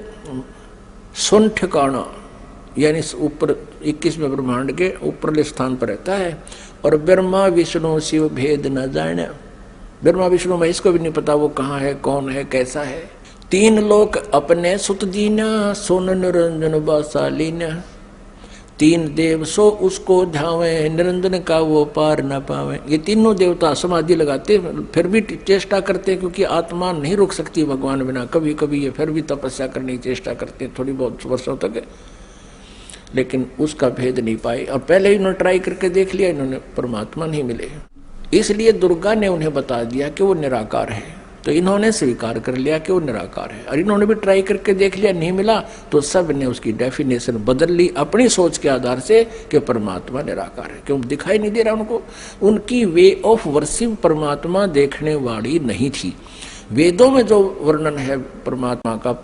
सुन ठिकाना, यानी ऊपर 21वें ब्रह्मांड के ऊपरले स्थान पर रहता है। और ब्रह्मा विष्णु शिव भेद न जाने, ब्रह्मा विष्णु महेश को भी नहीं पता वो कहाँ है, कौन है, कैसा है। तीन लोक अपने सुत दीना, सोन निरंजन बासालीना। तीन देव सो उसको ध्यावे, निरंजन का वो पार न पावे। ये तीनों देवता समाधि लगाते फिर भी चेष्टा करते, क्योंकि आत्मा नहीं रुक सकती भगवान बिना। कभी कभी ये फिर भी तपस्या करने की चेष्टा करते हैं थोड़ी बहुत वर्षों तक, लेकिन उसका भेद नहीं पाए। और पहले ही इन्होंने ट्राई करके देख लिया, इन्होंने परमात्मा नहीं मिले। इसलिए दुर्गा ने उन्हें बता दिया कि वो निराकार है, तो इन्होंने स्वीकार कर लिया कि वो निराकार है। और इन्होंने भी ट्राई करके देख लिया, नहीं मिला, तो सब ने उसकी डेफिनेशन बदल ली अपनी सोच के आधार से कि परमात्मा निराकार है। क्यों दिखाई नहीं दे रहा उनको, उनकी वे ऑफ वर्शिप परमात्मा देखने वाली नहीं थी। वेदों में जो वर्णन है परमात्मा का,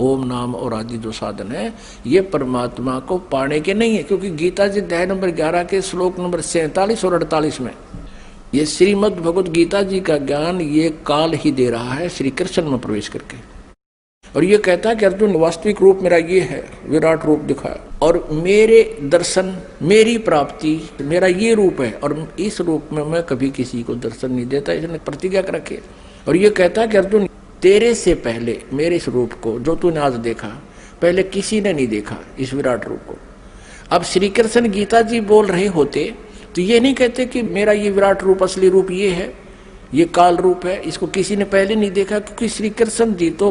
ओम नाम और आदि जो साधन है, ये परमात्मा को पाने के नहीं है। क्योंकि गीता जी अध्याय नंबर 11 के श्लोक नंबर 47 और 48 में ये श्रीमद् भगवत गीता जी का ज्ञान ये काल ही दे रहा है श्री कृष्ण में प्रवेश करके। और ये कहता है कि अर्जुन वास्तविक रूप मेरा ये है, विराट रूप दिखाया, और मेरे दर्शन, मेरी प्राप्ति, मेरा ये रूप है, और इस रूप में मैं कभी किसी को दर्शन नहीं देता, इसने प्रतिज्ञा कर रखी है। और ये कहता है कि अर्जुन तेरे से पहले मेरे इस रूप को जो तूने आज देखा, पहले किसी ने नहीं देखा इस विराट रूप को। अब श्री कृष्ण गीता जी बोल रहे होते तो ये नहीं कहते कि मेरा ये विराट रूप, असली रूप ये है, ये काल रूप है, इसको किसी ने पहले नहीं देखा। क्योंकि श्री कृष्ण जी तो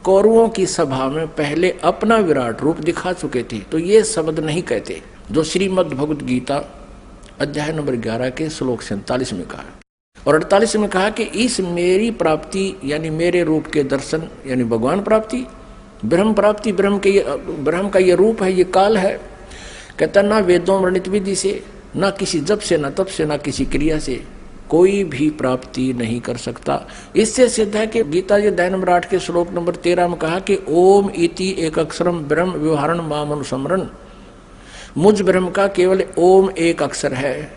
कौरवों की सभा में पहले अपना विराट रूप दिखा चुके थे, तो ये शब्द नहीं कहते जो श्रीमद् भगवत गीता अध्याय नंबर 11 के श्लोक 47 में कहा। और 48 में कहा कि इस मेरी प्राप्ति यानी मेरे रूप के दर्शन यानी भगवान प्राप्ति, ब्रह्म प्राप्ति, ब्रह्म का ये रूप है, ये काल है। कहता ना वेदों वर्णित विधि से, ना किसी जप से, ना तप से, ना किसी क्रिया से कोई भी प्राप्ति नहीं कर सकता। इससे सिद्ध है कि गीता जी अध्याय नंबर 8 के श्लोक नंबर 13 में कहा कि ओम इति एक अक्षरम ब्रह्म व्यवहारण माम अनुसमरण। मुझ ब्रह्म का केवल ओम एक अक्षर है,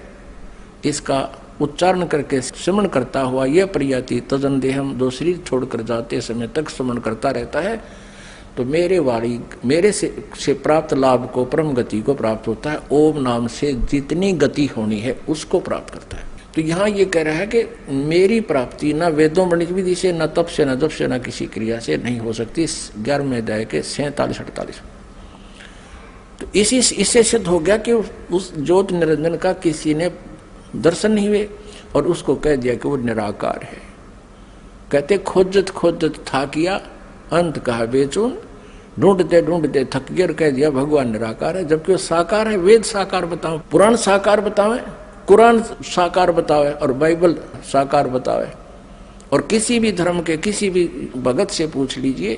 इसका उच्चारण करके स्मरण करता हुआ यह प्रयाति तजन देहम, जो शरीर छोड़कर जाते समय तक स्मरण करता रहता है, तो मेरे से प्राप्त लाभ को, परम गति को प्राप्त होता है। ओम नाम से जितनी गति होनी है उसको प्राप्त करता है। तो यहाँ ये कह रहा है कि मेरी प्राप्ति ना वेदों वर्णित विधि से, ना तप से, ना जप से, ना किसी क्रिया से नहीं हो सकती। 11वें अध्याय के 47-48। तो इससे सिद्ध हो गया कि उस ज्योत निरंजन का किसी ने दर्शन नहीं हुए और उसको कह दिया कि वो निराकार है। कहते खोजत खोजत था किया, अंत कहा बेचून, ढूंढते ढूंढते थक गया, कह दिया भगवान निराकार है, जबकि वो साकार है। वेद साकार बताओ, पुराण साकार बतावे, कुरान साकार बतावे, और बाइबल साकार बतावे, और किसी भी धर्म के किसी भी भगत से पूछ लीजिए,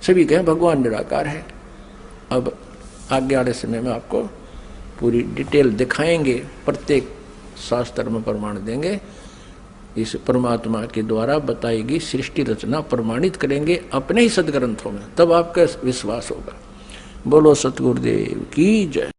सभी कहें भगवान निराकार है। अब आगे वाले समय में आपको पूरी डिटेल दिखाएंगे, प्रत्येक शास्त्र में प्रमाण देंगे, इस परमात्मा के द्वारा बताई गई सृष्टि रचना प्रमाणित करेंगे अपने ही सदग्रंथों में, तब आपका विश्वास होगा। बोलो सतगुरुदेव की जय।